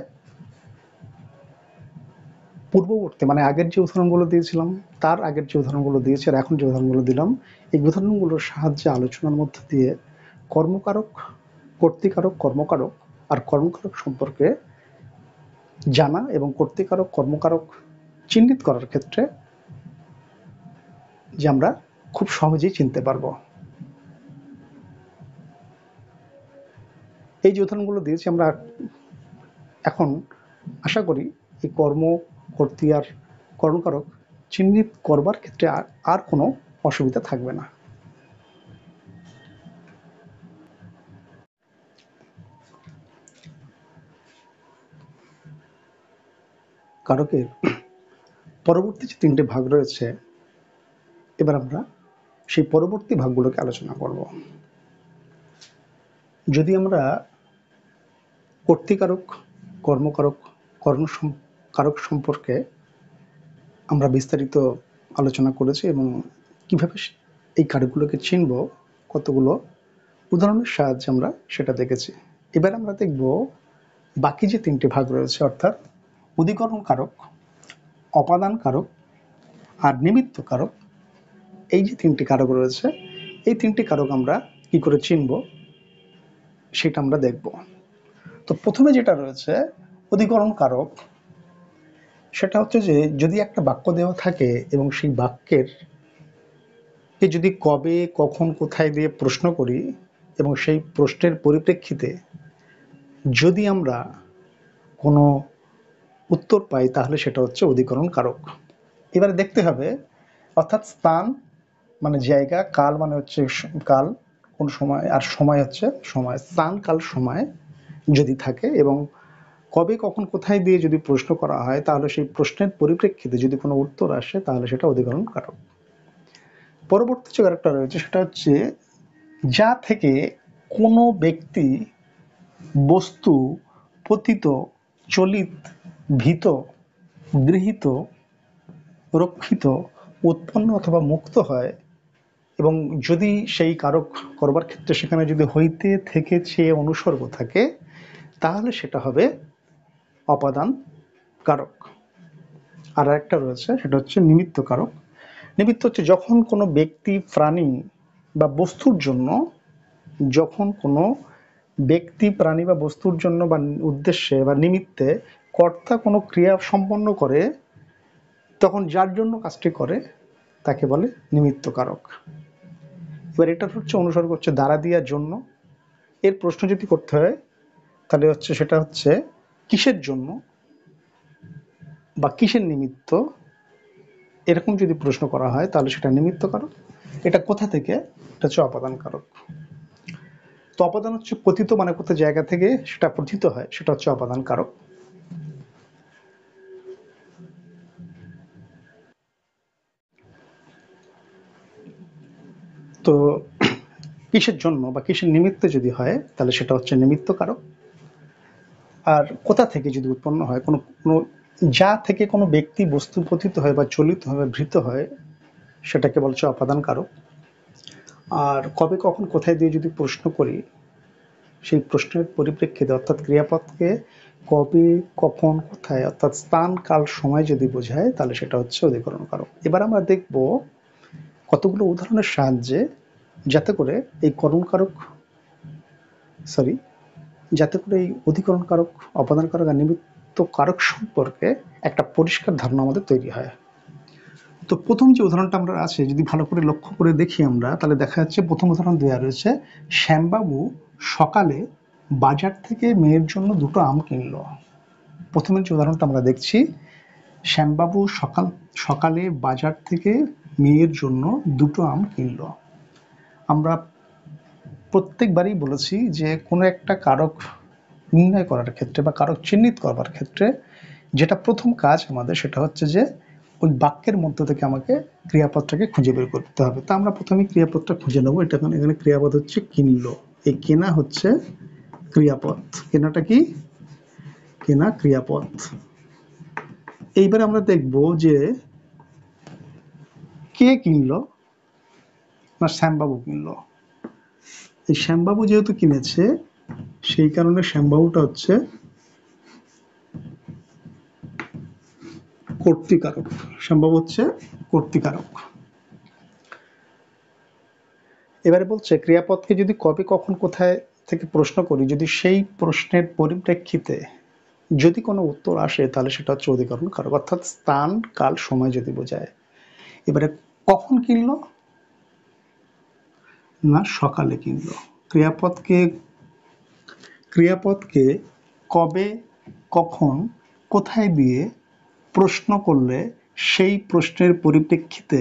A: পূর্ববর্তী মানে আগের যে উদাহরণগুলো দিয়েছিলাম, তার আগের যে উদাহরণগুলো দিয়েছি আর এখন যে উদাহরণগুলো দিলাম, এই উদাহরণগুলোর সাহায্যে আলোচনার মধ্যে দিয়ে কর্মকারক, কর্তৃকারক, কর্মকারক আর কর্মকারক সম্পর্কে জানা এবং কর্তৃকারক, কর্মকারক চিহ্নিত করার ক্ষেত্রে যে আমরা খুব সহজেই চিনতে পারবো। এই যে উদাহরণগুলো দিয়েছি আমরা, এখন আশা করি এই কর্ম, কর্তৃ আর কর্মকারক চিহ্নিত করবার ক্ষেত্রে আর কোনো অসুবিধা থাকবে না। কারকের পরবর্তী যে তিনটে ভাগ রয়েছে, এবার আমরা সেই পরবর্তী ভাগগুলোকে আলোচনা করব। যদি আমরা কর্তৃকারক, কর্মকারক, কারক সম্পর্কে আমরা বিস্তারিত আলোচনা করেছি এবং কিভাবে এই কারকগুলোকে চিনব, কতগুলো উদাহরণের সাহায্যে আমরা সেটা দেখেছি। এবার আমরা দেখব বাকি যে তিনটে ভাগ রয়েছে, অর্থাৎ অধিকরণ কারক, অপাদান কারক আর নিমিত্ত কারক। এই যে তিনটি কারক রয়েছে, এই তিনটি কারক আমরা কি করে চিনব সেটা আমরা দেখব। তো প্রথমে যেটা রয়েছে অধিকরণ কারক, সেটা হচ্ছে যে যদি একটা বাক্য দেওয়া থাকে এবং সেই বাক্যের কে যদি কবে, কখন, কোথায় দিয়ে প্রশ্ন করি এবং সেই প্রশ্নের পরিপ্রেক্ষিতে যদি আমরা কোনো উত্তর পাই, তাহলে সেটা হচ্ছে অধিকরণ কারক। এবারে দেখতে হবে, অর্থাৎ স্থান মানে জায়গা, কাল মানে হচ্ছে কাল কোন সময়, আর সময় হচ্ছে সময়, স্থান কাল সময় যদি থাকে এবং কবে, কখন, কোথায় দিয়ে যদি প্রশ্ন করা হয়, তাহলে সেই প্রশ্নের পরিপ্রেক্ষিতে যদি কোনো উত্তর আসে তাহলে সেটা অধিকরণ কারক। পরবর্তী যে কারকটা রয়েছে সেটা হচ্ছে যা থেকে কোনো ব্যক্তি বস্তু পতিত, চলিত, ভীত, গৃহীত, রক্ষিত, উৎপন্ন অথবা মুক্ত হয়, এবং যদি সেই কারক করবার ক্ষেত্রে সেখানে যদি হইতে থেকে চেয়ে অনুসর্গ থাকে, তাহলে সেটা হবে অপাদান কারক। আর একটা রয়েছে, সেটা হচ্ছে নিমিত্ত কারক। নিমিত্ত হচ্ছে যখন কোনো ব্যক্তি, প্রাণী বা বস্তুর জন্য, যখন কোনো ব্যক্তি, প্রাণী বা বস্তুর জন্য বা উদ্দেশ্যে বা নিমিত্তে কর্তা কোনো ক্রিয়া সম্পন্ন করে, তখন যার জন্য কাজটি করে তাকে বলে নিমিত্ত কারক। এবার এটা হচ্ছে অনুসর্গ হচ্ছে দ্বারা দিয়ার জন্য। এর প্রশ্ন যদি করতে হয় তাহলে হচ্ছে সেটা হচ্ছে কিসের জন্য বা কিসের নিমিত্ত, এরকম যদি প্রশ্ন করা হয় তাহলে সেটা নিমিত্ত কারক। এটা কোথা থেকে, এটা হচ্ছে অপাদান কারক। তো অপাদান হচ্ছে পতিত, মানে কোথাও জায়গা থেকে সেটা পতিত হয়, সেটা হচ্ছে অপাদান কারক। তো কিসের জন্য বা কিসের নিমিত্তে যদি হয় তাহলে সেটা হচ্ছে নিমিত্ত কারক। আর কোথা থেকে যদি উৎপন্ন হয়, কোনো কোনো যা থেকে কোনো ব্যক্তি, বস্তু পতিত হয় বা চলিত হয় বা ভৃত হয়, সেটাকে বলছে অপাদান কারক। আর কবে, কখন, কোথায় দিয়ে যদি প্রশ্ন করি, সেই প্রশ্নের পরিপ্রেক্ষিতে অর্থাৎ ক্রিয়াপদকে কবে, কখন, কোথায় অর্থাৎ স্থান, কাল, সময় যদি বোঝায় তাহলে সেটা হচ্ছে অধিকরণ কারক। এবার আমরা দেখব কতগুলো উদাহরণের সাহায্যে, যাতে করে এই করণ কারক, সরি, যাতে করে এই অধিকরণ কারক, অপাদান কারক আর নিমিত্ত কারক সম্পর্কে একটা পরিষ্কার ধারণা আমাদের তৈরি হয়। তো প্রথম যে উদাহরণটা আমরা আছে, যদি ভালো করে লক্ষ্য করে দেখি আমরা, তাহলে দেখা যাচ্ছে প্রথম উদাহরণ দেওয়া রয়েছে, শ্যামবাবু সকালে বাজার থেকে মেয়ের জন্য 2টো আম কিনল। প্রথমের যে উদাহরণটা আমরা দেখছি, শ্যামবাবু সকালে বাজার থেকে মেয়ের জন্য 2টো আম কিনল। আমরা প্রত্যেকবারই বলেছি যে কোনো একটা কারক নির্ণয় করার ক্ষেত্রে বা কারক চিহ্নিত করবার ক্ষেত্রে যেটা প্রথম কাজ আমাদের, সেটা হচ্ছে যে ওই বাক্যের মধ্য থেকে আমাকে ক্রিয়াপদটাকে খুঁজে বের করতে হবে। তা আমরা প্রথমে ক্রিয়াপদটা খুঁজে নেবো। এটা এখানে ক্রিয়াপদ হচ্ছে কিনল। এই কেনা হচ্ছে ক্রিয়াপদ। কেনাটা কি? কেনা ক্রিয়াপদ। এইবার আমরা দেখব যে কে কিনলো, না শ্যামবাবু কিনলো। এই শ্যামবাবু যেহেতু কিনেছে, সেই কারণে শ্যামবাবুটা হচ্ছে কর্তৃকারক। শ্যামবাবু হচ্ছে কর্তৃকারক। এবারে বলছে ক্রিয়াপদকে যদি কবে, কখন, কোথায় থেকে প্রশ্ন করি, যদি সেই প্রশ্নের পরিপ্রেক্ষিতে যদি কোনো উত্তর আসে তাহলে সেটা হচ্ছে অধিকরণ কারক, অর্থাৎ স্থান, কাল, সময় যদি বোঝায়। এবারে কখন কিনলো, না সকালে কিনলো। ক্রিয়াপদকে কবে, কখন, কোথায় দিয়ে প্রশ্ন করলে সেই প্রশ্নের পরিপ্রেক্ষিতে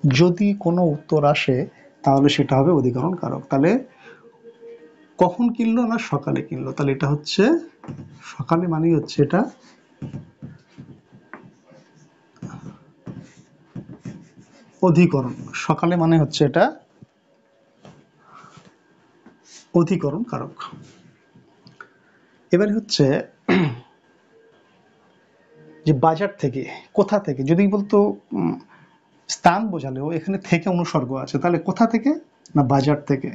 A: যদি কোনো উত্তর আসে তাহলে সেটা হবে অধিকরণ কারক। তাহলে কখন কিনলো, না সকালে কিনলো, তাহলে এটা হচ্ছে সকালে, মানেই হচ্ছে এটা অধিকরণ। সকালে মানে হচ্ছে এটা অধিকরণ কারক। এবারে হচ্ছে যে বাজার থেকে, কোথা থেকে, যদি বলতো স্থান বোঝালেও এখানে থেকে অনুসর্গ আছে, তাহলে কোথা থেকে, না বাজার থেকে।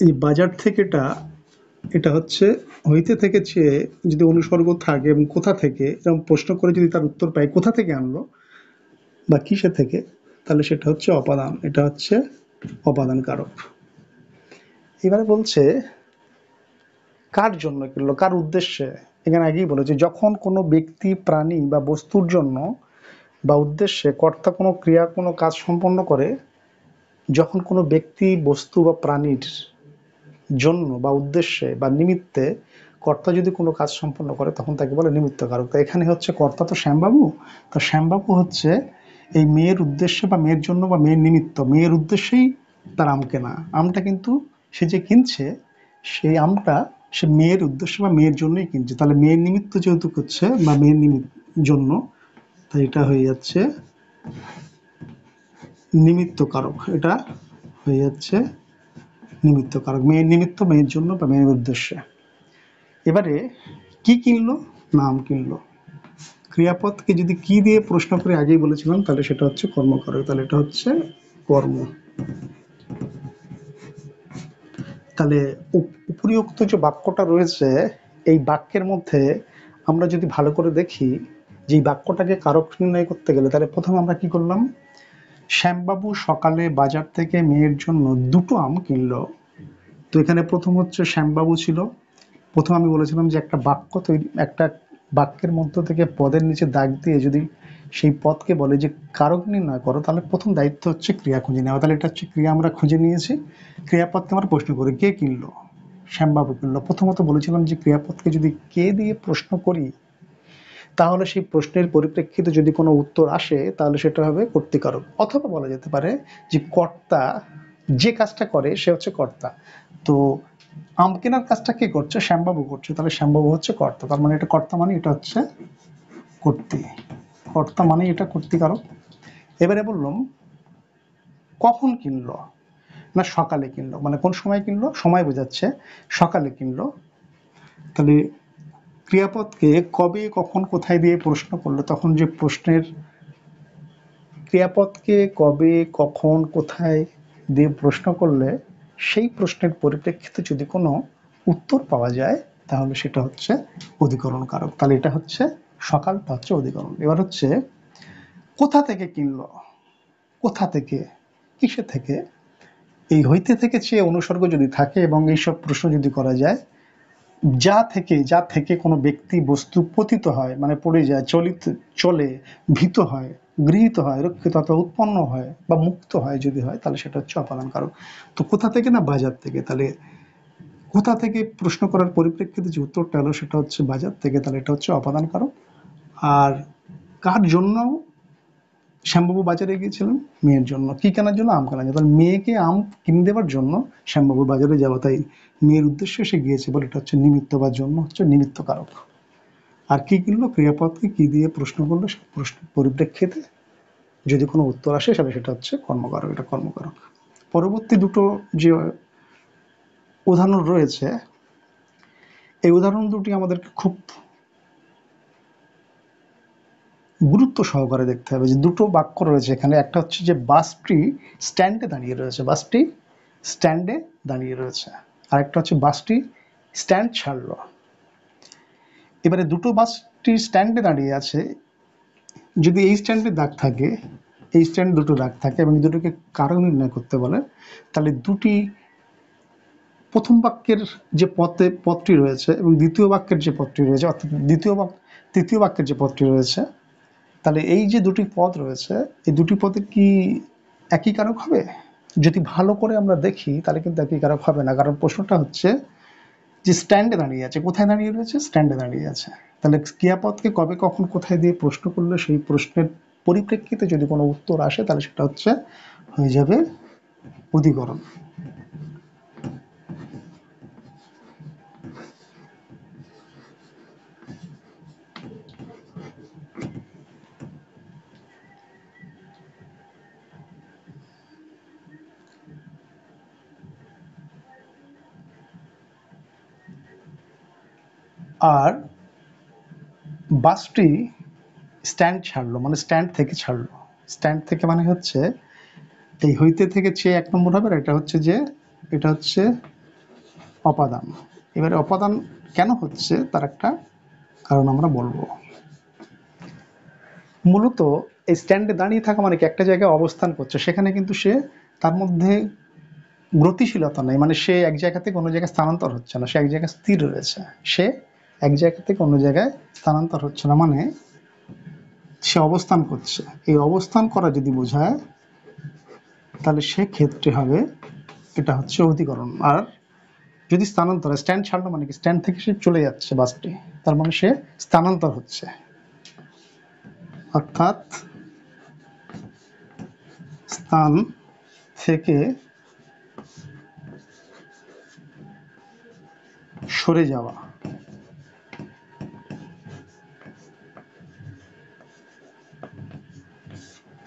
A: এই বাজার থেকেটা, এটা হচ্ছে হইতে থেকে চেয়ে যদি অনুসর্গ থাকে এবং কোথা থেকে, এবং প্রশ্ন করে যদি তার উত্তর পাই কোথা থেকে আনলো বা কিসে থেকে, তাহলে সেটা হচ্ছে অপাদান। এটা হচ্ছে অপাদান কারক। এবারে বলছে কার জন্য কিনলো, কার উদ্দেশ্যে। এখানে আগেই বলেছে যখন কোনো ব্যক্তি, প্রাণী বা বস্তুর জন্য বা উদ্দেশ্যে কর্তা কোনো ক্রিয়া, কোনো কাজ সম্পন্ন করে, যখন কোনো ব্যক্তি, বস্তু বা প্রাণীর জন্য বা উদ্দেশ্যে বা নিমিত্তে কর্তা যদি কোনো কাজ সম্পন্ন করে তখন তাকে বলে নিমিত্ত কারক। তো এখানে হচ্ছে কর্তা তো শ্যামবাবু, তো শ্যামবাবু হচ্ছে এই মেয়ের উদ্দেশ্যে বা মেয়ের জন্য বা মেয়ের নিমিত্ত, মেয়ের উদ্দেশ্যেই তার আম কেনা। আমটা কিন্তু সে যে কিনছে, সেই আমটা সে মেয়ের উদ্দেশ্য বা মেয়ের জন্যই কিনছে। তাহলে মেয়ের নিমিত্ত যেহেতু করছে বা মেয়ের জন্য, তাই এটা হয়ে যাচ্ছে নিমিত্ত কারক। এটা হয়ে যাচ্ছে নিমিত্ত কারক, মেয়ের নিমিত্ত, মেয়ের জন্য বা মেয়ের উদ্দেশ্যে। এবারে কি কিনলো? নাম কিনলো। ক্রিয়াপদকে যদি কি দিয়ে প্রশ্ন করে আগেই বলেছিলাম, তাহলে সেটা হচ্ছে কর্মকারক, তাহলে এটা হচ্ছে কর্ম। তাহলে উপরিউক্ত যে বাক্যটা রয়েছে, এই বাক্যের মধ্যে আমরা যদি ভালো করে দেখি যে এই বাক্যটাকে কারক নির্ণয় করতে গেলে, তাহলে প্রথমে আমরা কি করলাম? শ্যামবাবু সকালে বাজার থেকে মেয়ের জন্য 2টো আম কিনলো। তো এখানে প্রথম হচ্ছে শ্যামবাবু ছিল। প্রথম আমি বলেছিলাম যে একটা বাক্য তৈরি, একটা বাক্যের মধ্য থেকে পদের নিচে দাগ দিয়ে যদি সেই পদকে বলে যে কারক নির্ণয় করো, তাহলে প্রথম দায়িত্ব হচ্ছে ক্রিয়া খুঁজে নেওয়া। তাহলে এটা হচ্ছে ক্রিয়া, আমরা খুঁজে নিয়েছি। ক্রিয়াপদকে আমরা প্রশ্ন করি, কে কিনলো? শ্যামবাবু কিনলো। প্রথমত বলেছিলাম যে ক্রিয়াপদকে যদি কে দিয়ে প্রশ্ন করি, তাহলে সেই প্রশ্নের পরিপ্রেক্ষিতে যদি কোনো উত্তর আসে, তাহলে সেটা হবে কর্তৃকারক। অথবা বলা যেতে পারে যে কর্তা যে কাজটা করে সে হচ্ছে কর্তা। তো আম কেনার কাজটা কে করছে? শ্যামবাবু করছে, তাহলে শ্যামবাবু হচ্ছে কর্তা। তার মানে এটা কর্তা, মানে এটা হচ্ছে কর্তৃ। কর্তা মানে এটা কর্তৃকারক। এবারে বললাম কখন কিনলো? না সকালে কিনলো। মানে কোন সময় কিনলো? সময় বোঝাচ্ছে, সকালে কিনলো। তাহলে ক্রিয়াপদকে কবে, কখন, কোথায় দিয়ে প্রশ্ন করলো, তখন যে প্রশ্নের ক্রিয়াপদকে কবে, কখন, কোথায় দিয়ে প্রশ্ন করলে সেই প্রশ্নের পরিপ্রেক্ষিতে যদি কোনো উত্তর পাওয়া যায়, তাহলে সেটা হচ্ছে অধিকরণ কারক। তাহলে এটা হচ্ছে সকালটা হচ্ছে অধিকরণ। এবার হচ্ছে কোথা থেকে কিনলো? কোথা থেকে, কিসে থেকে? এই হইতে থেকে চেয়ে অনুসর্গ যদি থাকে এবং এইসব প্রশ্ন যদি করা যায়, যা থেকে কোনো ব্যক্তি বস্তু পতিত হয়, মানে পড়ে যায়, চলে, ভীত হয়, গৃহীত হয়, রক্ষিত অথবা উৎপন্ন হয় বা মুক্ত হয় যদি হয়, তাহলে সেটা হচ্ছে অপাদান কারক। তো কোথা থেকে? না বাজার থেকে। তাহলে কোথা থেকে প্রশ্ন করার পরিপ্রেক্ষিতে যে উত্তরটা এলো সেটা হচ্ছে বাজার থেকে, তাহলে এটা হচ্ছে অপাদান কারক। আর কার জন্য শ্যামবাবু বাজারে গিয়েছিলেন? মেয়ের জন্য। কি কেনার জন্য? আম কেনার জন্য। তাহলে মেয়েকে আম কিনে দেওয়ার জন্য শ্যামবাবু বাজারে যাওয়া, তাই মেয়ের উদ্দেশ্যে সে গিয়েছে বলে এটা হচ্ছে নিমিত্ত বা জন্য হচ্ছে নিমিত্ত কারক। আর কি কিনলো? ক্রিয়াপদকে কি দিয়ে প্রশ্ন করলো, সেই প্রশ্নের পরিপ্রেক্ষিতে যদি কোনো উত্তর আসে, তাহলে সেটা হচ্ছে কর্মকারক, এটা কর্মকারক। পরবর্তী দুটো যে উদাহরণ রয়েছে, এই উদাহরণ দুটি আমাদেরকে খুব গুরুত্ব সহকারে দেখতে হবে। যে দুটো বাক্য রয়েছে এখানে, একটা হচ্ছে যে বাসটি স্ট্যান্ডে দাঁড়িয়ে রয়েছে, বাসটি স্ট্যান্ডে দাঁড়িয়ে রয়েছে, আর একটা হচ্ছে বাসটি স্ট্যান্ড ছাড়লো। এবারে দুটো বাসটি স্ট্যান্ডে দাঁড়িয়ে আছে, যদি এই স্ট্যান্ডে দাগ থাকে, এই স্ট্যান্ড দুটো দাগ থাকে এবং দুটোকে কারক নির্ণয় করতে বলে, তাহলে দুটি প্রথম বাক্যের যে পদটি রয়েছে এবং দ্বিতীয় বাক্যের যে পদটি রয়েছে, অর্থাৎ তৃতীয় বাক্যের যে পদটি রয়েছে, তাহলে এই যে দুটি পদ রয়েছে, এই দুটি পদে কি একই কারক হবে? যদি ভালো করে আমরা দেখি, তাহলে কিন্তু একই কারক হবে না। কারণ প্রশ্নটা হচ্ছে যে স্ট্যান্ডে দাঁড়িয়ে আছে। কোথায় দাঁড়িয়ে রয়েছে? স্ট্যান্ডে দাঁড়িয়ে আছে। তাহলে ক্রিয়াপদকে কবে, কখন, কোথায় দিয়ে প্রশ্ন করলে সেই প্রশ্নের পরিপ্রেক্ষিতে যদি কোনো উত্তর আসে, তাহলে সেটা হচ্ছে হয়ে যাবে অধিকরণ। আর বাসটি স্ট্যান্ড ছাড়লো, মানে স্ট্যান্ড থেকে ছাড়লো। স্ট্যান্ড থেকে মানে হচ্ছে এই হইতে থেকে চেয়ে 1 নম্বর হবে, আর এটা হচ্ছে যে এটা হচ্ছে অপাদান। এবারে অপাদান কেন হচ্ছে তার একটা কারণ আমরা বলবো। মূলত এই স্ট্যান্ডে দাঁড়িয়ে থাকা মানে কি, একটা জায়গায় অবস্থান করছে, সেখানে কিন্তু সে তার মধ্যে গতিশীলতা নেই, মানে সে এক জায়গা থেকে অন্য জায়গায় স্থানান্তর হচ্ছে না, সে এক জায়গায় স্থির রয়েছে। সে এক জায়গা থেকে অন্য জায়গায় স্থানান্তর হচ্ছে না, মানে সে অবস্থান করছে। এই অবস্থান করা যদি বোঝায়, তাহলে সেক্ষেত্রে হবে এটা হচ্ছে অধিকরণ। আর যদি স্থানান্তর, স্ট্যান্ড ছাড়লো মানে কি, স্ট্যান্ড থেকে সে চলে যাচ্ছে বাসটি, তার মানে সে স্থানান্তর হচ্ছে, অর্থাৎ স্থান থেকে সরে যাওয়া।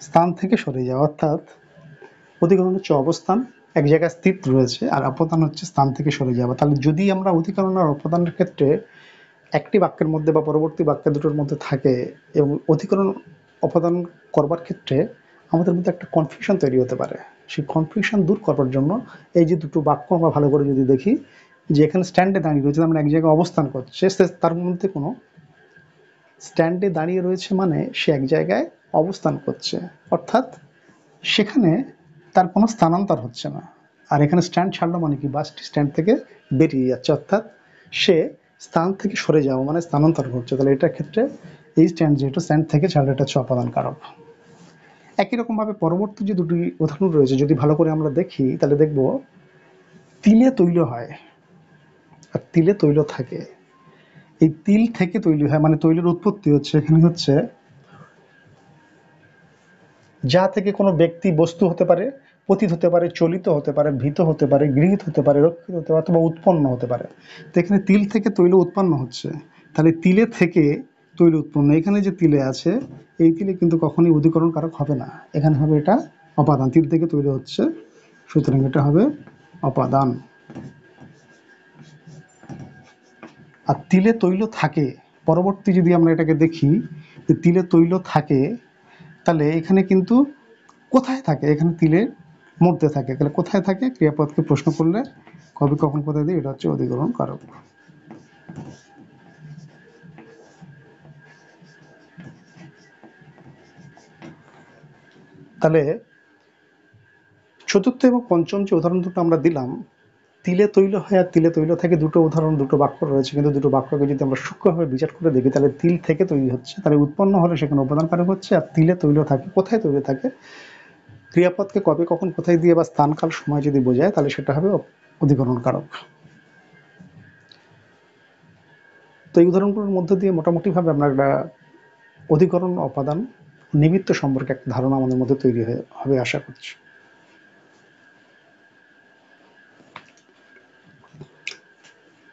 A: স্থান থেকে সরে যাওয়া অর্থাৎ অধিকরণ হচ্ছে অবস্থান, এক জায়গায় স্থির রয়েছে, আর অপদান হচ্ছে স্থান থেকে সরে যাওয়া। তাহলে যদি আমরা অধিকরণ আর অপদানের ক্ষেত্রে একটি বাক্যের মধ্যে বা পরবর্তী বাক্য দুটোর মধ্যে থাকে এবং অধিকরণ অপদান করবার ক্ষেত্রে আমাদের মধ্যে একটা কনফিউশন তৈরি হতে পারে। সেই কনফিউশন দূর করবার জন্য এই যে দুটো বাক্য আমরা ভালো করে যদি দেখি, যে এখানে স্ট্যান্ডে দাঁড়িয়ে রয়েছে, আমরা এক জায়গায় অবস্থান করছে, তার মধ্যে কোনো স্ট্যান্ডে দাঁড়িয়ে রয়েছে মানে সে এক জায়গায় অবস্থান করছে, অর্থাৎ সেখানে তার কোনো স্থানান্তর হচ্ছে না। আর এখানে স্ট্যান্ড ছাড়লো মানে কি, বাসটি স্ট্যান্ড থেকে বেরিয়ে যাচ্ছে, অর্থাৎ সে স্থান থেকে সরে যাওয়া মানে স্থানান্তর ঘটছে। তাহলে এটার ক্ষেত্রে এই স্ট্যান্ড যেহেতু স্ট্যান্ড থেকে ছাড়লে এটা হচ্ছে অপাদান কারক। একই রকমভাবে পরবর্তী যে দুটি উদাহরণ রয়েছে যদি ভালো করে আমরা দেখি তাহলে দেখব তিলে তৈল হয় আর তিলে তৈল থাকে। এই তিল থেকে তৈরি হয় মানে তৈলের উৎপত্তি হচ্ছে এখানে হচ্ছে যা থেকে কোনো ব্যক্তি বস্তু হতে পারে, পতিত হতে পারে, চলিত হতে পারে, ভীত হতে পারে, গৃহীত হতে পারে, রক্ষিত হতে পারে অথবা উৎপন্ন হতে পারে। তো এখানে তিল থেকে তৈল উৎপন্ন হচ্ছে, তাহলে তিলে থেকে তৈল উৎপন্ন, এখানে যে তিলে আছে এই তিলে কিন্তু কখনোই অধিকরণ কারক হবে না, এখানে হবে এটা অপাদান। তিল থেকে তৈল হচ্ছে, সুতরাং এটা হবে অপাদান। আর তিলে তৈল থাকে, পরবর্তী যদি আমরা এটাকে দেখি যে তিলে তৈল থাকে, তাহলে এখানে কিন্তু কোথায় থাকে, এখানে তিলের মধ্যে থাকে, তাহলে কোথায় থাকে ক্রিয়াপদকে প্রশ্ন করলে কবে কখন কোথায় দিই, এটা হচ্ছে অধিকরণ কারক। তাহলে চতুর্থ এবং পঞ্চম যে উদাহরণ দুটো আমরা দিলাম, তিলে তৈল হয় আর তিলে তৈল থাকে, দুটো উদাহরণ, দুটো বাক্য রয়েছে, কিন্তু দুটো বাক্যকে যদি আমরা সূক্ষ্মভাবে বিচার করে দেখি তাহলে তিল থেকে তৈরি হচ্ছে, তাহলে উৎপন্ন হলে সেখানে উপাদান কারক হচ্ছে। আর তিলে তৈল থাকে, কোথায় তৈরি থাকে, ক্রিয়াপদকে কবে কখন কোথায় দিয়ে বা স্থানকাল সময় যদি বোঝায় তাহলে সেটা হবে অধিকরণ কারক। তো এই উদাহরণগুলোর মধ্য দিয়ে মোটামুটিভাবে আমরা একটা অধিকরণ অপাদান নিমিত্ত সম্পর্কে একটা ধারণা আমাদের মধ্যে তৈরি হবে আশা করছি।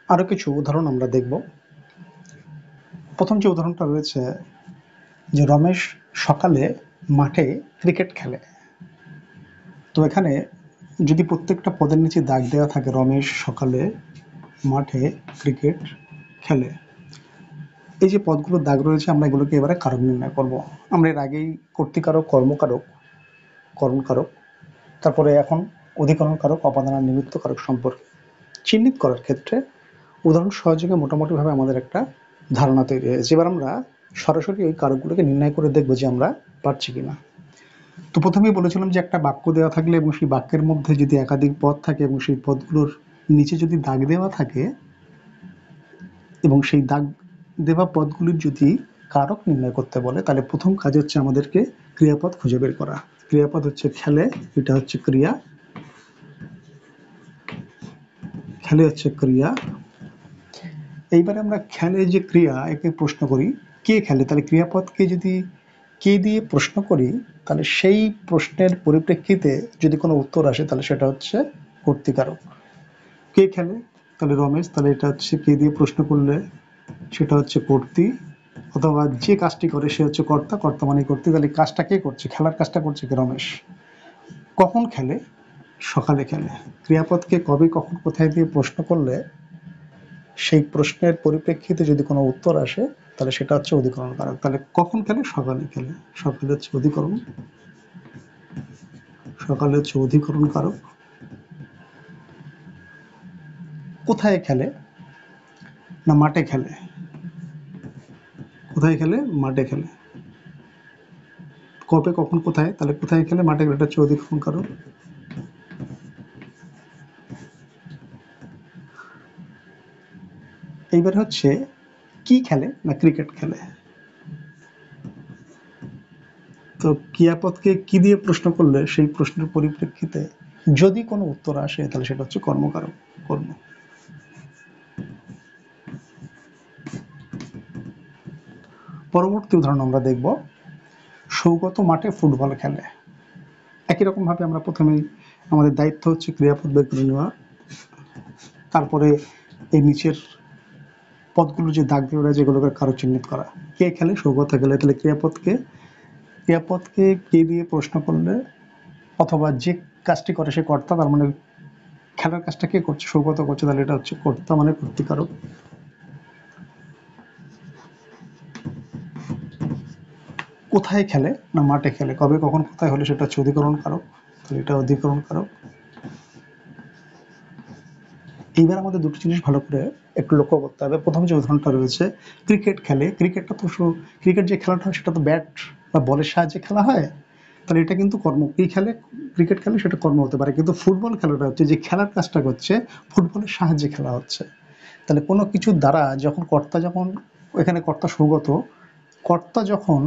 A: আরো কিছু উদাহরণ আমরা দেখব। প্রথম যে উদাহরণটা রয়েছে যে রমেশ সকালে মাঠে ক্রিকেট খেলে। তো এখানে যদি প্রত্যেকটা পদের নিচে দাগ দেওয়া থাকে রমেশ সকালে মাঠে ক্রিকেট খেলে, এই যে পদগুলো দাগ রয়েছে আমরা এগুলোকে এবারে কারক নির্ণয় করব। আমরা এর আগেই কর্তৃকারক, কর্মকারক, করণকারক, তারপরে এখন অধিকরণ কারক, অপাদান আর নিমিত্ত কারক সম্পর্কে চিহ্নিত করার ক্ষেত্রে উদাহরণ সহযোগে মোটামুটিভাবে আমাদের একটা ধারণা তৈরি হয়েছে। এবার আমরা সরাসরি ওই কারকগুলোকে নির্ণয় করে দেখবো যে আমরা পারছি কিনা। তো প্রথমেই বলেছিলাম যে একটা বাক্য দেওয়া থাকলে এবং সেই বাক্যের মধ্যে যদি একাধিক পদ থাকে এবং সেই পদগুলোর নিচে যদি দাগ দেওয়া থাকে এবং সেই দাগ দেওয়া পদগুলির যদি কারক নির্ণয় করতে বলে, তাহলে প্রথম কাজ হচ্ছে আমাদেরকে ক্রিয়াপদ খুঁজে বের করা। ক্রিয়াপদ হচ্ছে খেলে, এটা হচ্ছে ক্রিয়া, খেলে হচ্ছে ক্রিয়া। এইবারে আমরা খেলে যে ক্রিয়া একে প্রশ্ন করি কে খেলে, তাহলে ক্রিয়াপদকে যদি কে দিয়ে প্রশ্ন করি তাহলে সেই প্রশ্নের পরিপ্রেক্ষিতে যদি কোনো উত্তর আসে তাহলে সেটা হচ্ছে কর্তৃকারক। কে খেলে, তাহলে রমেশ, তাহলে এটা হচ্ছে কে দিয়ে প্রশ্ন করলে সেটা হচ্ছে কর্তৃ, অথবা যে কাজটি করে সে হচ্ছে কর্তা, কর্তা মানে কর্তৃ, তাহলে কাজটা কে করছে, খেলার কাজটা করছে কে, রমেশ। কখন খেলে, সকালে খেলে। ক্রিয়াপদকে কবে কখন কোথায় দিয়ে প্রশ্ন করলে সেই প্রশ্নের পরিপ্রেক্ষিতে যদি কোনো উত্তর আসে তাহলে সেটা হচ্ছে অধিকরণ কারক। তাহলে কখন খেলে, সকালে খেলে, সকালে হচ্ছে অধিকরণ, সকালে হচ্ছে অধিকরণ কারক। কোথায় খেলে, না মাঠে খেলে, কোথায় খেলে, মাঠে খেলে। কবে কখন কোথায়, তাহলে কোথায় খেলে, মাঠে খেলে, এটা হচ্ছে অধিকরণ কারক। এইবার হচ্ছে কি খেলে, না ক্রিকেট খেলে। তো ক্রিয়াপদকে কি দিয়ে প্রশ্ন করলে সেই প্রশ্নের পরিপ্রেক্ষিতে যদি কোনো উত্তর আসে তাহলে সেটা হচ্ছে কর্মকারক, কর্ম। পরবর্তী উদাহরণ আমরা দেখব, সৌগত মাঠে ফুটবল খেলে। একই রকম ভাবে আমরা প্রথমেই আমাদের দায়িত্ব হচ্ছে ক্রিয়াপদ বের করে নেওয়া, তারপরে এই নিচের পদগুলো যে দাগ দিয়ে রয়েছে যেগুলোকে কারক চিহ্নিত করা। কে খেলে, সৌগত খেলে, তাহলে ক্রিয়াপদকে কে দিয়ে প্রশ্ন করলে অথবা যে কাজটি করে সে কর্তা, তার মানে খেলার কাজটা কে করছে? সৌগত করছে, তাহলে এটা হচ্ছে কর্তা মানে কর্তৃকারক। কোথায় খেলে? না মাঠে খেলে। কবে কখন কোথায় হলে সেটা হচ্ছে অধিকরণ কারক, তাহলে এটা অধিকরণ কারক। এইবার আমাদের দুটো জিনিস ভালো করে একটু লক্ষ্য করতে হবে। প্রথম যে উদাহরণটা রয়েছে, ক্রিকেট খেলে, ক্রিকেটটা তো ক্রিকেট যে খেলাটা হয় সেটা তো ব্যাট বা বলের সাহায্যে খেলা হয়, তাহলে এটা কিন্তু কর্ম। কি খেলে? ক্রিকেট খেলে, সেটা কর্ম হতে পারে। কিন্তু ফুটবল খেলাটা হচ্ছে যে খেলার কাজটা করছে ফুটবলের সাহায্যে খেলা হচ্ছে। তাহলে কোনো কিছুর দ্বারা যখন কর্তা, যখন এখানে কর্তা সৌগত, কর্তা যখন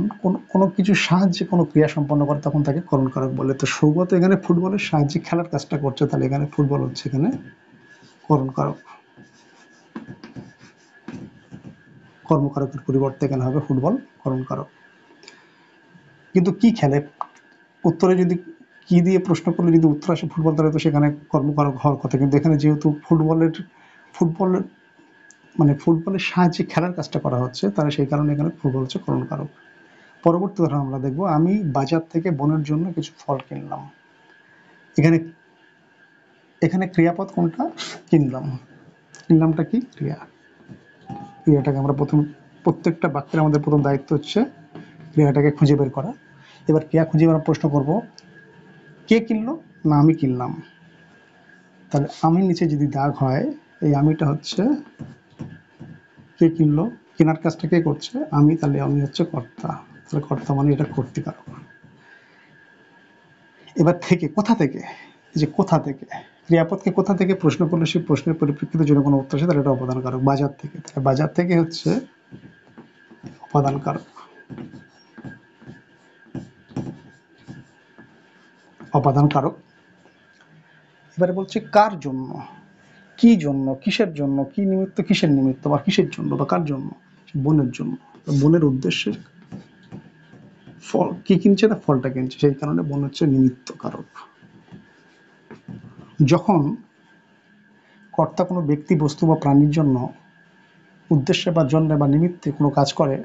A: কোনো কিছুর সাহায্যে কোনো ক্রিয়া সম্পন্ন করে তখন তাকে করণকারক বলে। তো সৌগত এখানে ফুটবলের সাহায্যে খেলার কাজটা করছে, তাহলে এখানে ফুটবল হচ্ছে এখানে করণকারক। কর্মকারকের পরিবর্তে এখানে হবে ফুটবল করণকারক। কিন্তু কি খেলে? উত্তরে যদি কি দিয়ে প্রশ্ন করলে যদি উত্তর আসে ফুটবল, তাহলে তো সেখানে কর্মকারক হওয়ার কথা। কিন্তু এখানে যেহেতু ফুটবলের মানে ফুটবলের সাহায্যে খেলার কাজটা করা হচ্ছে, তাহলে সেই কারণে এখানে ফুটবল হচ্ছে করণকারক। পরবর্তী উদাহরণ আমরা দেখব, আমি বাজার থেকে বোনের জন্য কিছু ফল কিনলাম। এখানে এখানে ক্রিয়াপদ কোনটা? কিনলাম। কিনলামটা কি? ক্রিয়া। ক্রিয়াটাকে আমরা প্রত্যেকটা বাক্যের আমাদের প্রথম দায়িত্ব হচ্ছে ক্রিয়াটাকে খুঁজে বের করা। এবার ক্রিয়া খুঁজে বের প্রশ্ন করব, কে কিনলো? না আমি কিনলাম। তাহলে আমি নিচে যদি দাগ হয়, এই আমিটা হচ্ছে কে কিনলো, কেনার কাজটা কে করছে? আমি, তাহলে আমি হচ্ছে কর্তা, তাহলে কর্তা মানে এটা কর্তৃকারক। এবার থেকে, কোথা থেকে? এই যে কোথা থেকে, ক্রিয়াপদকে কোথা থেকে প্রশ্ন করলে সেই প্রশ্নের পরিপ্রেক্ষিতে যদি কোনো উত্তর আসে তাহলে এটা অবদান কারক। বাজার থেকে, তাহলে বাজার থেকে হচ্ছে অবদান কারক। অপাদান কারক। এবারে বলছে কার জন্য, কি জন্য, কিসের জন্য, কি নিমিত্ত, কিসের নিমিত্ত, বা কিসের জন্য বা কার জন্য? বোনের জন্য। বোনের উদ্দেশ্যে ফল কি কিনছে? না ফলটা কিনছে, সেই কারণে বোন হচ্ছে নিমিত্ত কারক। যখন কর্তা কোনো ব্যক্তি, বস্তু বা প্রাণীর জন্য উদ্দেশ্যে বা জন্য বা নিমিত্তে কোনো কাজ করে,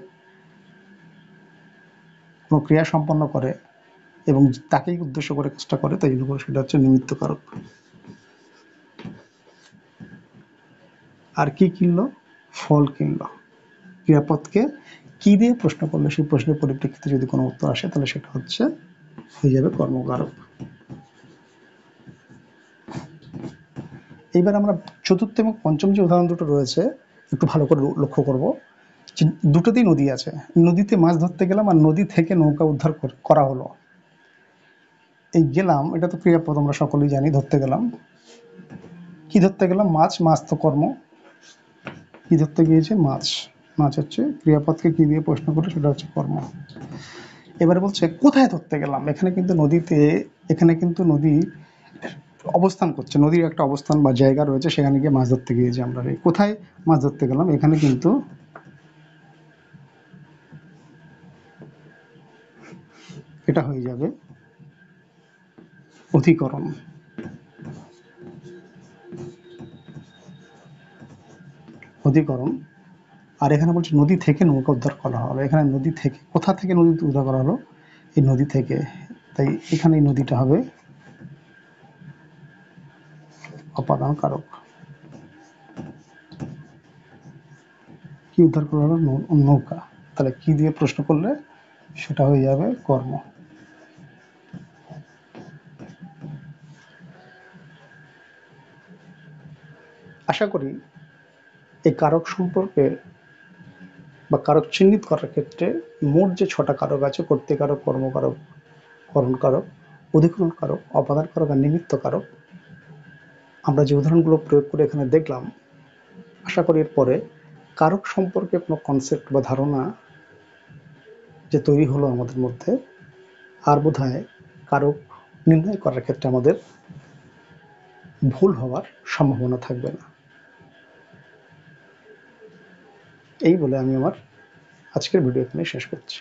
A: কোনো ক্রিয়া সম্পন্ন করে এবং তাকেই উদ্দেশ্য করে কাজটা করে, তাই জন্য সেটা হচ্ছে নিমিত্ত কারক। আর কি কিনলো? ফল কিনলো। ক্রিয়াপদকে কি দিয়ে প্রশ্ন করলে সেই প্রশ্নের পরিপ্রেক্ষিতে যদি কোনো উত্তর আসে তাহলে সেটা হচ্ছে হয়ে যাবে কর্মকারক। এইবার আমরা চতুর্থ এবং পঞ্চম যে উদাহরণ দুটো রয়েছে একটু ভালো করে লক্ষ্য করব। দুটোতেই নদী আছে, নদীতে মাছ ধরতে গেলাম আর নদী থেকে নৌকা উদ্ধার করা হলো। এই গেলাম, এটা তো ক্রিয়াপদ, আমরা সকলেই জানি। ধরতে গেলাম, কি ধরতে গেলাম? মাছ। মাছ তো কর্ম। কি ধরতে গিয়েছে? মাছ। মাছ হচ্ছে ক্রিয়াপদকে কি দিয়ে প্রশ্ন করে সেটা হচ্ছে কর্ম। এবারে বলছে কোথায় ধরতে গেলাম। এখানে কিন্তু নদীতে, এখানে কিন্তু নদী অবস্থান করছে, নদীর একটা অবস্থান বা জায়গা রয়েছে, সেখানে গিয়ে মাছ ধরতে গিয়েছি আমরা। কোথায় মাছ ধরতে গেলাম, এখানে কিন্তু এটা হয়ে যাবে অধিকরণ। অধিকরণ। আর এখানে বলছে নদী থেকে নৌকা উদ্ধার করা হলো। এখানে নদী থেকে, কোথা থেকে নদী উদ্ধার করা হলো? এই নদী থেকে, তাই এখানে এই নদীটা হবে অপাদান কারক। কি উদ্ধার করা হলো? নৌকা। তাহলে কি দিয়ে প্রশ্ন করলে সেটা হয়ে যাবে কর্ম। আশা করি এই কারক সম্পর্কে বা কারক চিহ্নিত করার ক্ষেত্রে মোট যে 6টা কারক আছে, কর্তৃকারক, কর্মকারক, করণকারক, অধিকরণ কারক, অপাদান কারক আর নিমিত্ত কারক, আমরা যে উদাহরণগুলো প্রয়োগ করে এখানে দেখলাম, আশা করি এরপরে কারক সম্পর্কে কোনো কনসেপ্ট বা ধারণা যে তৈরি হলো আমাদের মধ্যে, আর বোধহয় কারক নির্ণয় করার ক্ষেত্রে আমাদের ভুল হওয়ার সম্ভাবনা থাকবে না। এই বলে আমি আমার আজকের ভিডিও এখানে শেষ করছি।